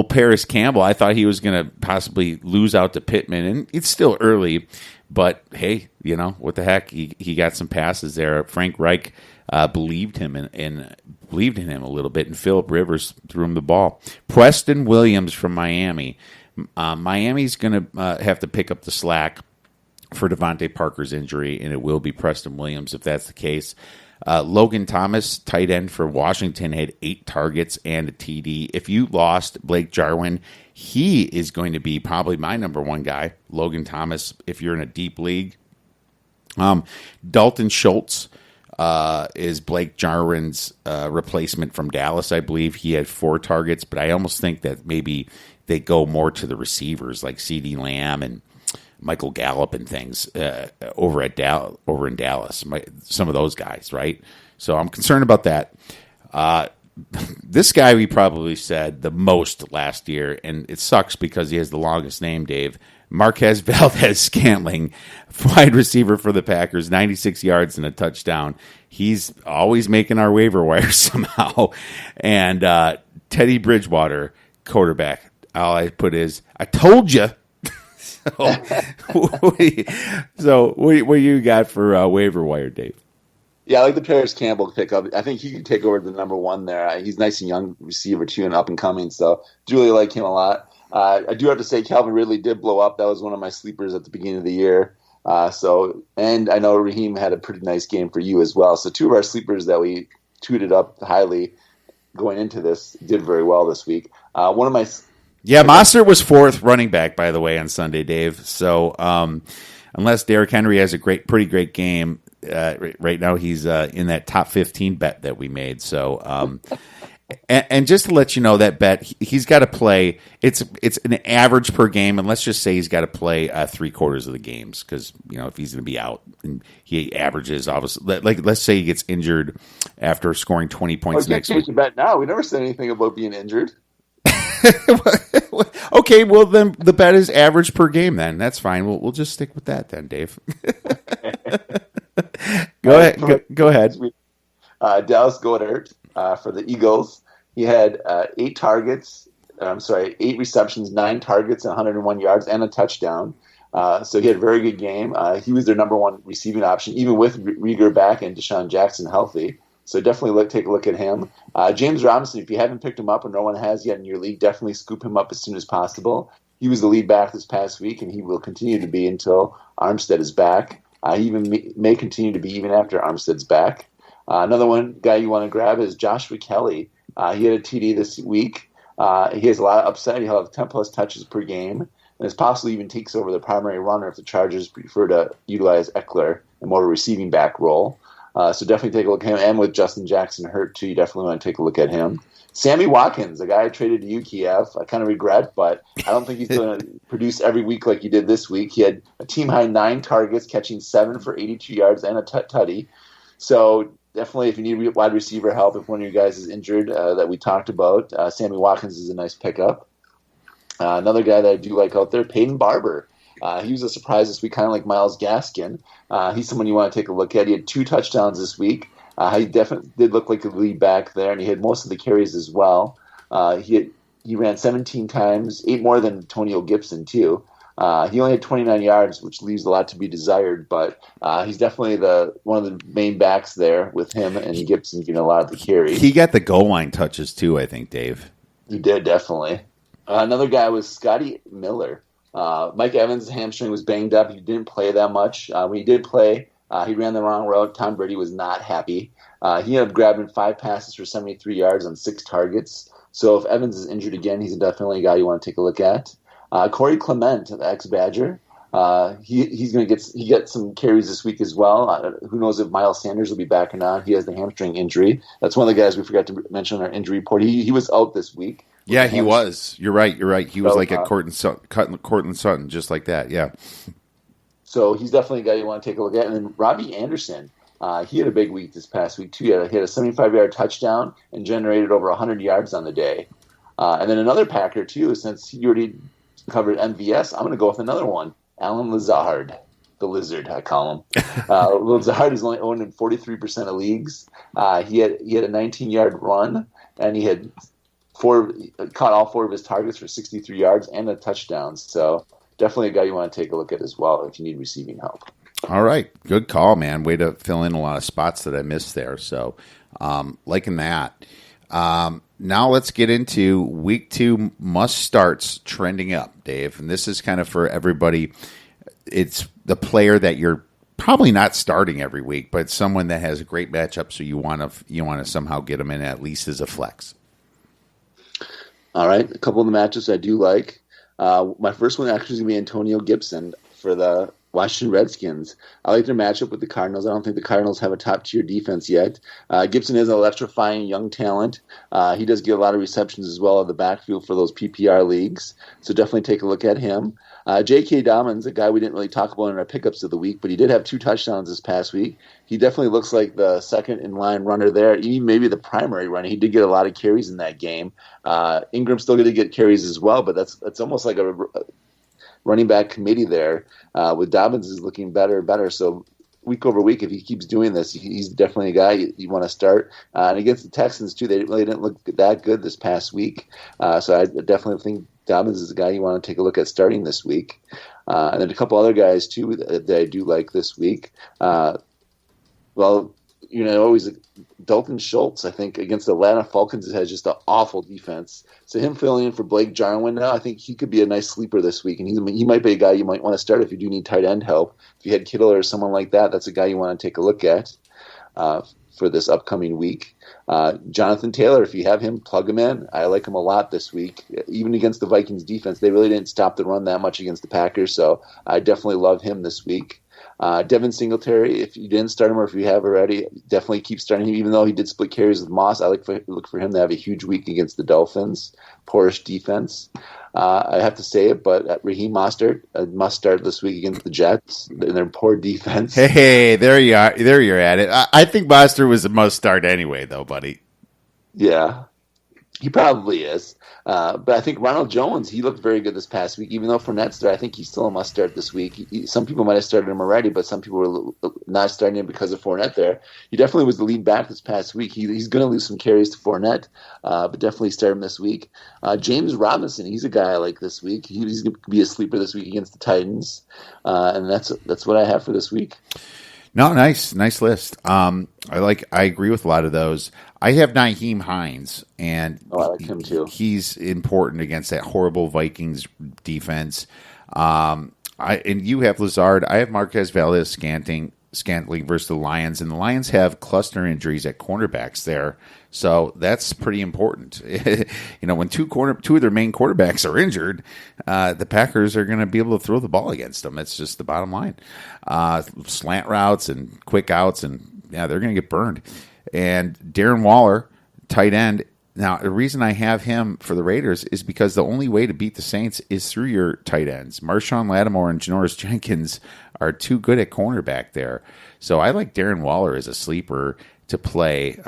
Paris Campbell, I thought he was going to possibly lose out to Pittman, and it's still early, but hey, what the heck? He got some passes there. Frank Reich believed him and believed in him a little bit, and Phillip Rivers threw him the ball. Preston Williams from Miami. Miami's going to have to pick up the slack for Devontae Parker's injury, and it will be Preston Williams if that's the case. Logan Thomas, tight end for Washington, had 8 targets and a TD. If you lost Blake Jarwin, he is going to be probably my number 1 guy, Logan Thomas, if you're in a deep league. Dalton Schultz is Blake Jarwin's replacement from Dallas, I believe. He had 4 targets, but I almost think that maybe they go more to the receivers like CeeDee Lamb and Michael Gallup and things over in Dallas, some of those guys, right? So I'm concerned about that. This guy we probably said the most last year, and it sucks because he has the longest name, Dave. Marquez Valdez-Scantling, wide receiver for the Packers, 96 yards and a touchdown. He's always making our waiver wire somehow. And Teddy Bridgewater, quarterback. All I put is, I told you. So what you got for waiver wire, Dave? Yeah, I like the Paris Campbell pickup. I think he could take over the number 1 there. He's nice and young receiver too, and up and coming. So do really like him a lot. I do have to say Calvin Ridley did blow up. That was one of my sleepers at the beginning of the year. And I know Raheem had a pretty nice game for you as well. So 2 of our sleepers that we tooted up highly going into this, did very well this week. One of my Mostert was fourth running back, by the way, on Sunday, Dave. So unless Derrick Henry has a pretty great game, right now he's in that top 15 bet that we made. So, and just to let you know, that bet he's got to play. It's an average per game, and let's just say he's got to play 3/4 of the games because if he's going to be out and he averages, obviously, like let's say he gets injured after scoring 20 points next week. Bet now. We never said anything about being injured. Okay, well then the bet is average per game. Then that's fine. We'll just stick with that then, Dave. Go ahead. Dallas Goedert for the Eagles. He had 8 receptions, 9 targets, and 101 yards, and a touchdown. So he had a very good game. He was their number one receiving option, even with Reagor back and Deshaun Jackson healthy. So definitely take a look at him. James Robinson, if you haven't picked him up or no one has yet in your league, definitely scoop him up as soon as possible. He was the lead back this past week, and he will continue to be until Armstead is back. He even may continue to be even after Armstead's back. Another guy you want to grab is Joshua Kelly. He had a TD this week. He has a lot of upside. He'll have 10-plus touches per game, and it's possible even takes over the primary runner if the Chargers prefer to utilize Eckler in more of a receiving back role. So definitely take a look at him. And with Justin Jackson hurt, too, you definitely want to take a look at him. Sammy Watkins, a guy I traded to you, Kiev, I kind of regret, but I don't think he's going to produce every week like he did this week. He had a team-high 9 targets, catching 7 for 82 yards and a tutty. So definitely, if you need wide receiver help, if one of your guys is injured that we talked about, Sammy Watkins is a nice pickup. Another guy that I do like out there, Peyton Barber. He was a surprise this week, kind of like Myles Gaskin. He's someone you want to take a look at. He had 2 touchdowns this week. He definitely did look like a lead back there, and he had most of the carries as well. He ran 17 times, 8 more than Antonio Gibson, too. He only had 29 yards, which leaves a lot to be desired, but he's definitely one of the main backs there with him, and Gibson getting a lot of the carry. He got the goal line touches, too, I think, Dave. He did, definitely. Another guy was Scotty Miller. Mike Evans' hamstring was banged up. He didn't play that much. When he did play, he ran the wrong route. Tom Brady was not happy. He ended up grabbing 5 passes for 73 yards on 6 targets. So if Evans is injured again, he's definitely a guy you want to take a look at. Corey Clement, the ex-Badger, he's going to get some carries this week as well. Who knows if Miles Sanders will be back or not? He has the hamstring injury. That's one of the guys we forgot to mention on our injury report. He was out this week. Yeah, he was. You're right. He was like at Cortland Sutton, just like that. Yeah. So he's definitely a guy you want to take a look at. And then Robbie Anderson, he had a big week this past week, too. He had a 75-yard touchdown and generated over 100 yards on the day. And then another Packer, too, since he already covered MVS, I'm going to go with another one, Alan Lazard, the Lizard, I call him. Lazard is only owned in 43% of leagues. He had a 19-yard run, and he had caught all 4 of his targets for 63 yards and a touchdown. So definitely a guy you want to take a look at as well if you need receiving help. All right. Good call, man. Way to fill in a lot of spots that I missed there. So liking that. Now let's get into week 2 must starts trending up, Dave. And this is kind of for everybody. It's the player that you're probably not starting every week, but someone that has a great matchup. So you want to somehow get them in at least as a flex. All right, a couple of the matchups I do like. My first one actually is going to be Antonio Gibson for the Washington Redskins. I like their matchup with the Cardinals. I don't think the Cardinals have a top-tier defense yet. Gibson is an electrifying young talent. He does get a lot of receptions as well in the backfield for those PPR leagues, so definitely take a look at him. J.K. Dobbins, a guy we didn't really talk about in our pickups of the week, but he did have 2 touchdowns this past week. He definitely looks like the second-in-line runner there, even maybe the primary runner. He did get a lot of carries in that game. Ingram still going to get carries as well, but that's almost like a running back committee there. With Dobbins is looking better and better. So week over week, if he keeps doing this, he's definitely a guy you want to start. And against the Texans, too, they really didn't look that good this past week. So I definitely think Dobbins is a guy you want to take a look at starting this week. And then a couple other guys, too, that I do like this week. Always Dalton Schultz, I think, against the Atlanta Falcons has just an awful defense. So him filling in for Blake Jarwin now, I think he could be a nice sleeper this week. And he might be a guy you might want to start if you do need tight end help. If you had Kittle or someone like that, that's a guy you want to take a look at. for this upcoming week. Jonathan Taylor, if you have him, plug him in. I like him a lot this week. Even against the Vikings defense, they really didn't stop the run that much against the Packers, so I definitely love him this week. Devin Singletary, if you didn't start him or if you have already, definitely keep starting him. Even though he did split carries with Moss, I look for him to have a huge week against the Dolphins. Poorish defense. I have to say it, but Raheem Mostert must start this week against the Jets and their poor defense. Hey, there you are. There you're at it. I think Mostert was a must start anyway, though, buddy. Yeah, he probably is. But I think Ronald Jones, he looked very good this past week. Even though Fournette's there, I think he's still a must start this week. Some people might have started him already, but some people were not starting him because of Fournette there. He definitely was the lead back this past week. He's going to lose some carries to Fournette, but definitely start him this week. James Robinson, he's a guy I like this week. He's going to be a sleeper this week against the Titans. And that's what I have for this week. No, nice list. I agree with a lot of those. I have Nyheim Hines, and I like him too. He's important against that horrible Vikings defense. And you have Lazard. I have Marquez Valdes-Scantling versus the Lions, and the Lions have cluster injuries at cornerbacks there, so that's pretty important. When two of their main quarterbacks are injured, the Packers are going to be able to throw the ball against them. That's just the bottom line. Slant routes and quick outs, and they're going to get burned. And Darren Waller, tight end. Now, the reason I have him for the Raiders is because the only way to beat the Saints is through your tight ends. Marshawn Lattimore and Janoris Jenkins are too good at cornerback there. So I like Darren Waller as a sleeper to play,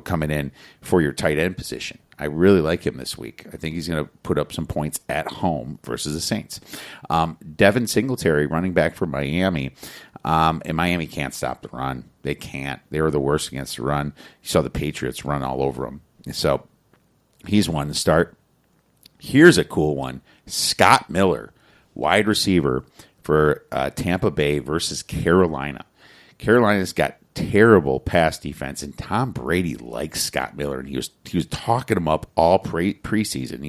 coming in for your tight end position. I really like him this week. I think he's going to put up some points at home versus the Saints. Devin Singletary, running back for Miami. And Miami can't stop the run. They can't. They were the worst against the run. You saw the Patriots run all over them. So he's one to start. Here's a cool one. Scott Miller, wide receiver for Tampa Bay versus Carolina. Carolina's got terrible pass defense, and Tom Brady likes Scott Miller, and he was talking him up all preseason.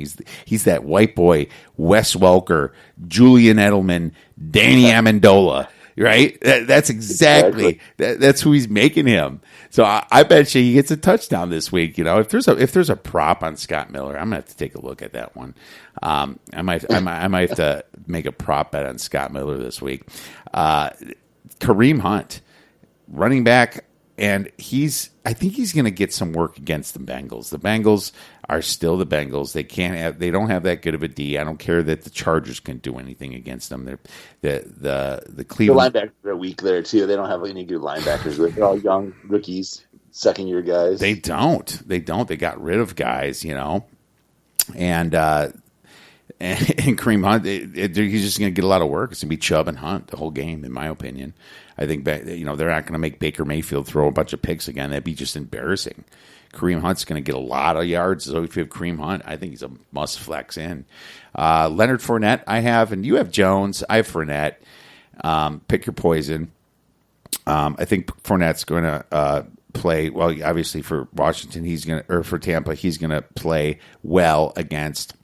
He's that white boy, Wes Welker, Julian Edelman, Danny Amendola. Right? That's exactly. That's who he's making him. So I bet you he gets a touchdown this week. If there's a prop on Scott Miller, I'm gonna have to take a look at that one. I might have to make a prop bet on Scott Miller this week. Kareem Hunt, running back, and I think he's going to get some work against the Bengals. The Bengals are still the Bengals. They don't have that good of a D. I don't care that the Chargers can do anything against them. The Cleveland linebackers are weak there too. They don't have any good linebackers. They're all young rookies, second year guys. They don't. They got rid of guys, and Kareem Hunt, he's just going to get a lot of work. It's going to be Chubb and Hunt the whole game, in my opinion. I think they're not going to make Baker Mayfield throw a bunch of picks again. That'd be just embarrassing. Kareem Hunt's going to get a lot of yards. So if you have Kareem Hunt, I think he's a must flex in. Leonard Fournette, I have, and you have Jones. I have Fournette. Pick your poison. I think Fournette's going to play well. Obviously, for Washington, for Tampa, he's going to play well against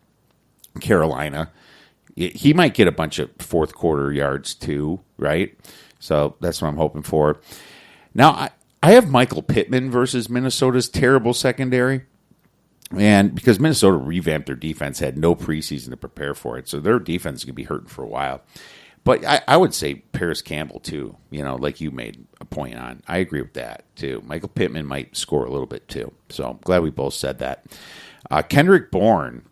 Carolina. He might get a bunch of fourth quarter yards too, right? So that's what I'm hoping for. Now, I have Michael Pittman versus Minnesota's terrible secondary. And because Minnesota revamped their defense, had no preseason to prepare for it. So their defense is going to be hurting for a while. But I would say Paris Campbell too, like you made a point on. I agree with that too. Michael Pittman might score a little bit too. So I'm glad we both said that. Kendrick Bourne,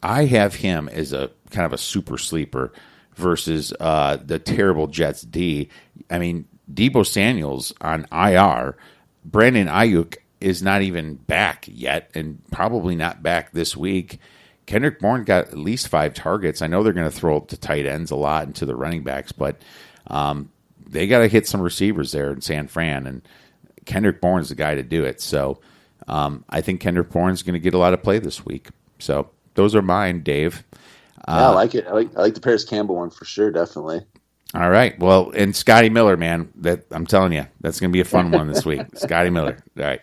I have him as a kind of a super sleeper versus the terrible Jets D. I mean, Deebo Samuel's on IR. Brandon Ayuk is not even back yet and probably not back this week. Kendrick Bourne got at least 5 targets. I know they're going to throw it to tight ends a lot and to the running backs, but they got to hit some receivers there in San Fran, and Kendrick Bourne's the guy to do it. So I think Kendrick Bourne's going to get a lot of play this week. So those are mine, Dave. I like it. I like the Paris Campbell one for sure, definitely. All right. Well, and Scotty Miller, man, that I'm telling you, that's going to be a fun one this week. Scotty Miller. All right.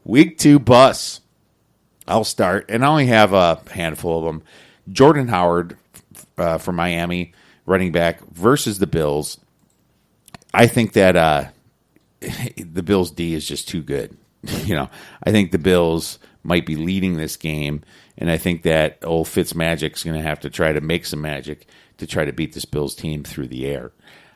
Week 2 bus. I'll start, and I only have a handful of them. Jordan Howard for Miami, running back, versus the Bills. I think that the Bills D is just too good. I think the Bills might be leading this game, and I think that old Fitzmagic's going to have to try to make some magic to try to beat this Bills team through the air.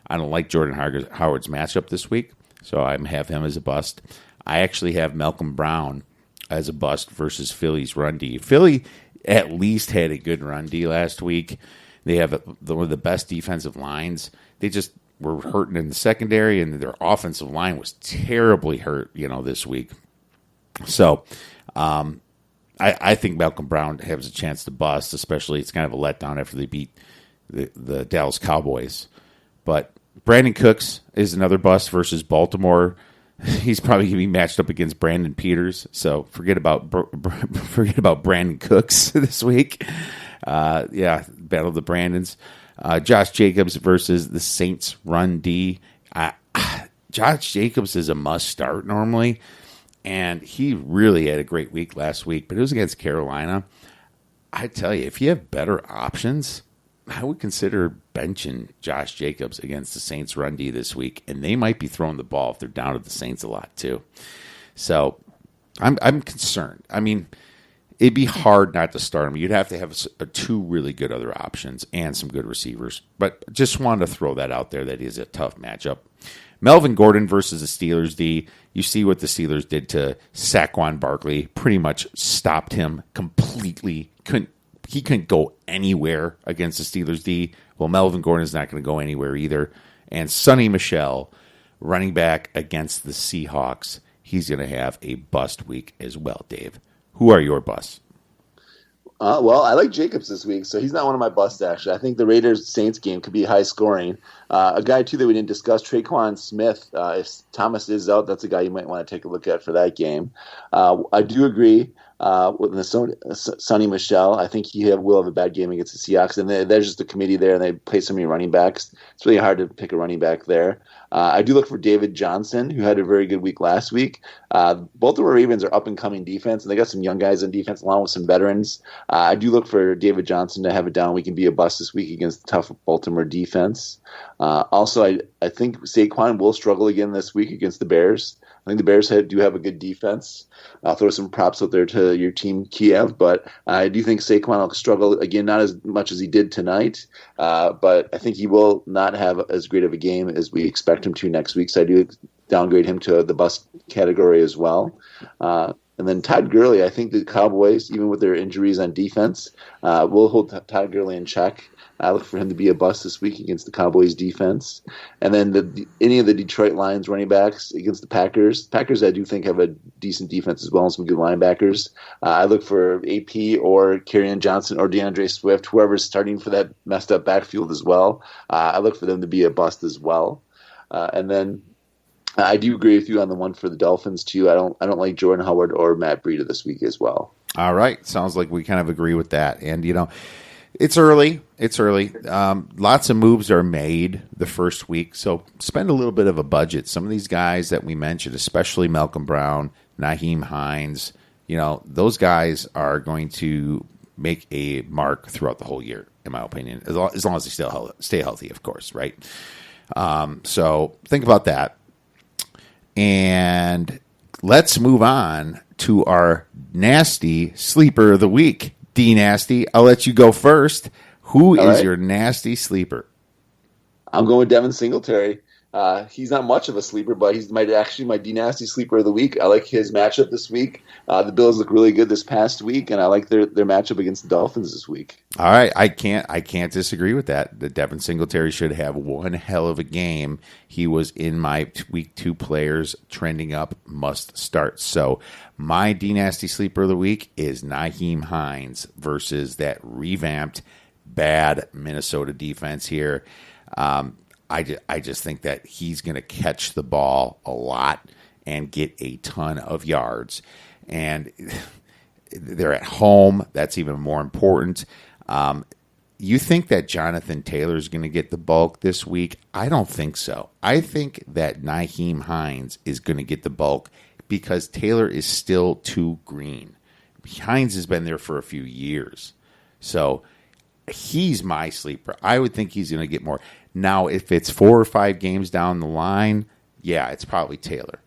I don't like Jordan Howard's matchup this week, so I have him as a bust. I actually have Malcolm Brown as a bust versus Philly's run D. Philly at least had a good run D last week. They have one of the best defensive lines. They just were hurting in the secondary, and their offensive line was terribly hurt, this week. So I think Malcolm Brown has a chance to bust, especially it's kind of a letdown after they beat the Dallas Cowboys. But Brandon Cooks is another bust versus Baltimore. He's probably going to be matched up against Brandon Peters, so forget about Brandon Cooks this week. Battle of the Brandons. Josh Jacobs versus the Saints run D. Josh Jacobs is a must start normally, and he really had a great week last week, but it was against Carolina. I tell you, if you have better options, I would consider benching Josh Jacobs against the Saints run D this week, and they might be throwing the ball if they're down to the Saints a lot too. So I'm concerned. I mean, it'd be hard not to start him. You'd have to have two really good other options and some good receivers. But just wanted to throw that out there. That is a tough matchup. Melvin Gordon versus the Steelers D. You see what the Steelers did to Saquon Barkley. Pretty much stopped him completely. He couldn't go anywhere against the Steelers D. Well, Melvin Gordon is not going to go anywhere either. And Sonny Michel, running back against the Seahawks, he's going to have a bust week as well, Dave. Who are your busts? Well, I like Jacobs this week, so he's not one of my busts, actually. I think the Raiders-Saints game could be high scoring. A guy, too, that we didn't discuss, Traquan Smith. If Thomas is out, that's a guy you might want to take a look at for that game. I do agree with Sonny Michel. I think he will have a bad game against the Seahawks. And there's just a committee there, and they play so many running backs. It's really hard to pick a running back there. I do look for David Johnson, who had a very good week last week. Both of our Ravens are up-and-coming defense, and they got some young guys on defense along with some veterans. I do look for David Johnson to have a down week and be a bust this week against the tough Baltimore defense. Also, I think Saquon will struggle again this week against the Bears. I think the Bears do have a good defense. I'll throw some props out there to your team, Kiev, but I do think Saquon will struggle again, not as much as he did tonight, but I think he will not have as great of a game as we expect him to next week, so I do downgrade him to the bust category as well. And then Todd Gurley, I think the Cowboys, even with their injuries on defense, will hold Todd Gurley in check. I look for him to be a bust this week against the Cowboys defense. And then any of the Detroit Lions running backs against the Packers. Packers, I do think, have a decent defense as well and some good linebackers. I look for AP or Kerryon Johnson or DeAndre Swift, whoever's starting for that messed up backfield as well. I look for them to be a bust as well. And then I do agree with you on the one for the Dolphins too. I don't like Jordan Howard or Matt Breida this week as well. All right. Sounds like we kind of agree with that. And, it's early. Lots of moves are made the first week, so spend a little bit of a budget. Some of these guys that we mentioned, especially Malcolm Brown, Nyheim Hines, those guys are going to make a mark throughout the whole year, in my opinion, as long as they still stay healthy, of course, right? So think about that. And let's move on to our nasty sleeper of the week. D Nasty, I'll let you go first. Who is your nasty sleeper? I'm going with Devin Singletary. He's not much of a sleeper, but he's actually my D Nasty sleeper of the week. I like his matchup this week. The Bills look really good this past week, and I like their matchup against the Dolphins this week. All right, I can't disagree with that. The Devin Singletary should have one hell of a game. He was in my week 2 players trending up must start. So my D Nasty sleeper of the week is Nyheim Hines versus that revamped bad Minnesota defense here. I just think that he's going to catch the ball a lot and get a ton of yards. And they're at home. That's even more important. You think that Jonathan Taylor is going to get the bulk this week? I don't think so. I think that Nyheim Hines is going to get the bulk because Taylor is still too green. Hines has been there for a few years. So he's my sleeper. I would think he's going to get more. Now, if it's 4 or 5 games down the line, yeah, it's probably Taylor.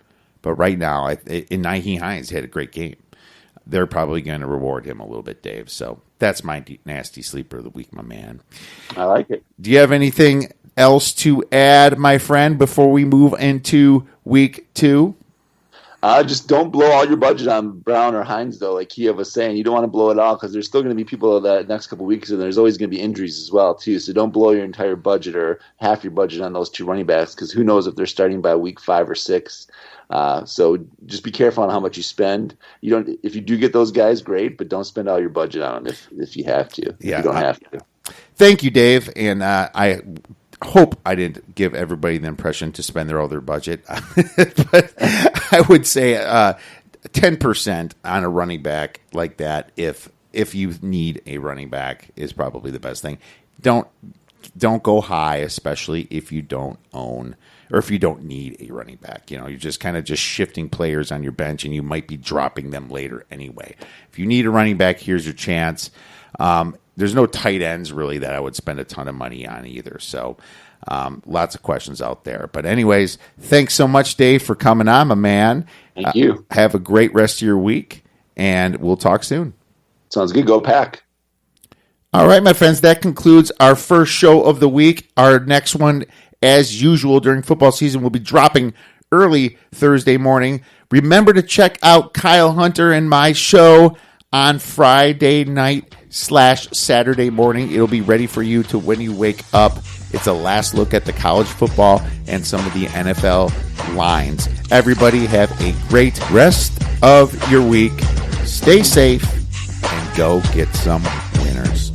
But right now, and Nyheim Hines had a great game. They're probably going to reward him a little bit, Dave. So that's my nasty sleeper of the week, my man. I like it. Do you have anything else to add, my friend, before we move into week 2? Just don't blow all your budget on Brown or Hines, though. Like Kiev was saying, you don't want to blow it all because there's still going to be people that next couple of weeks, and there's always going to be injuries as well, too. So don't blow your entire budget or half your budget on those 2 running backs because who knows if they're starting by week 5 or 6. So just be careful on how much you spend. If you do get those guys, great, but don't spend all your budget on them if you have to. Yeah, if you don't have to. Thank you, Dave, and I hope I didn't give everybody the impression to spend all their budget, but I would say 10% on a running back like that. If you need a running back, is probably the best thing. Don't go high, especially if you don't own or if you don't need a running back. You're just kind of just shifting players on your bench, and you might be dropping them later anyway. If you need a running back, here's your chance. There's no tight ends really that I would spend a ton of money on either. So lots of questions out there. But anyways, thanks so much, Dave, for coming on, my man. Thank you. Have a great rest of your week, and we'll talk soon. Sounds good. Go Pack. All right, my friends, that concludes our first show of the week. Our next one, as usual, during football season, will be dropping early Thursday morning. Remember to check out Kyle Hunter and my show on Friday night / Saturday morning. It'll be ready for you to when you wake up. It's a last look at the college football and some of the NFL lines. Everybody have a great rest of your week. Stay safe and go get some winners.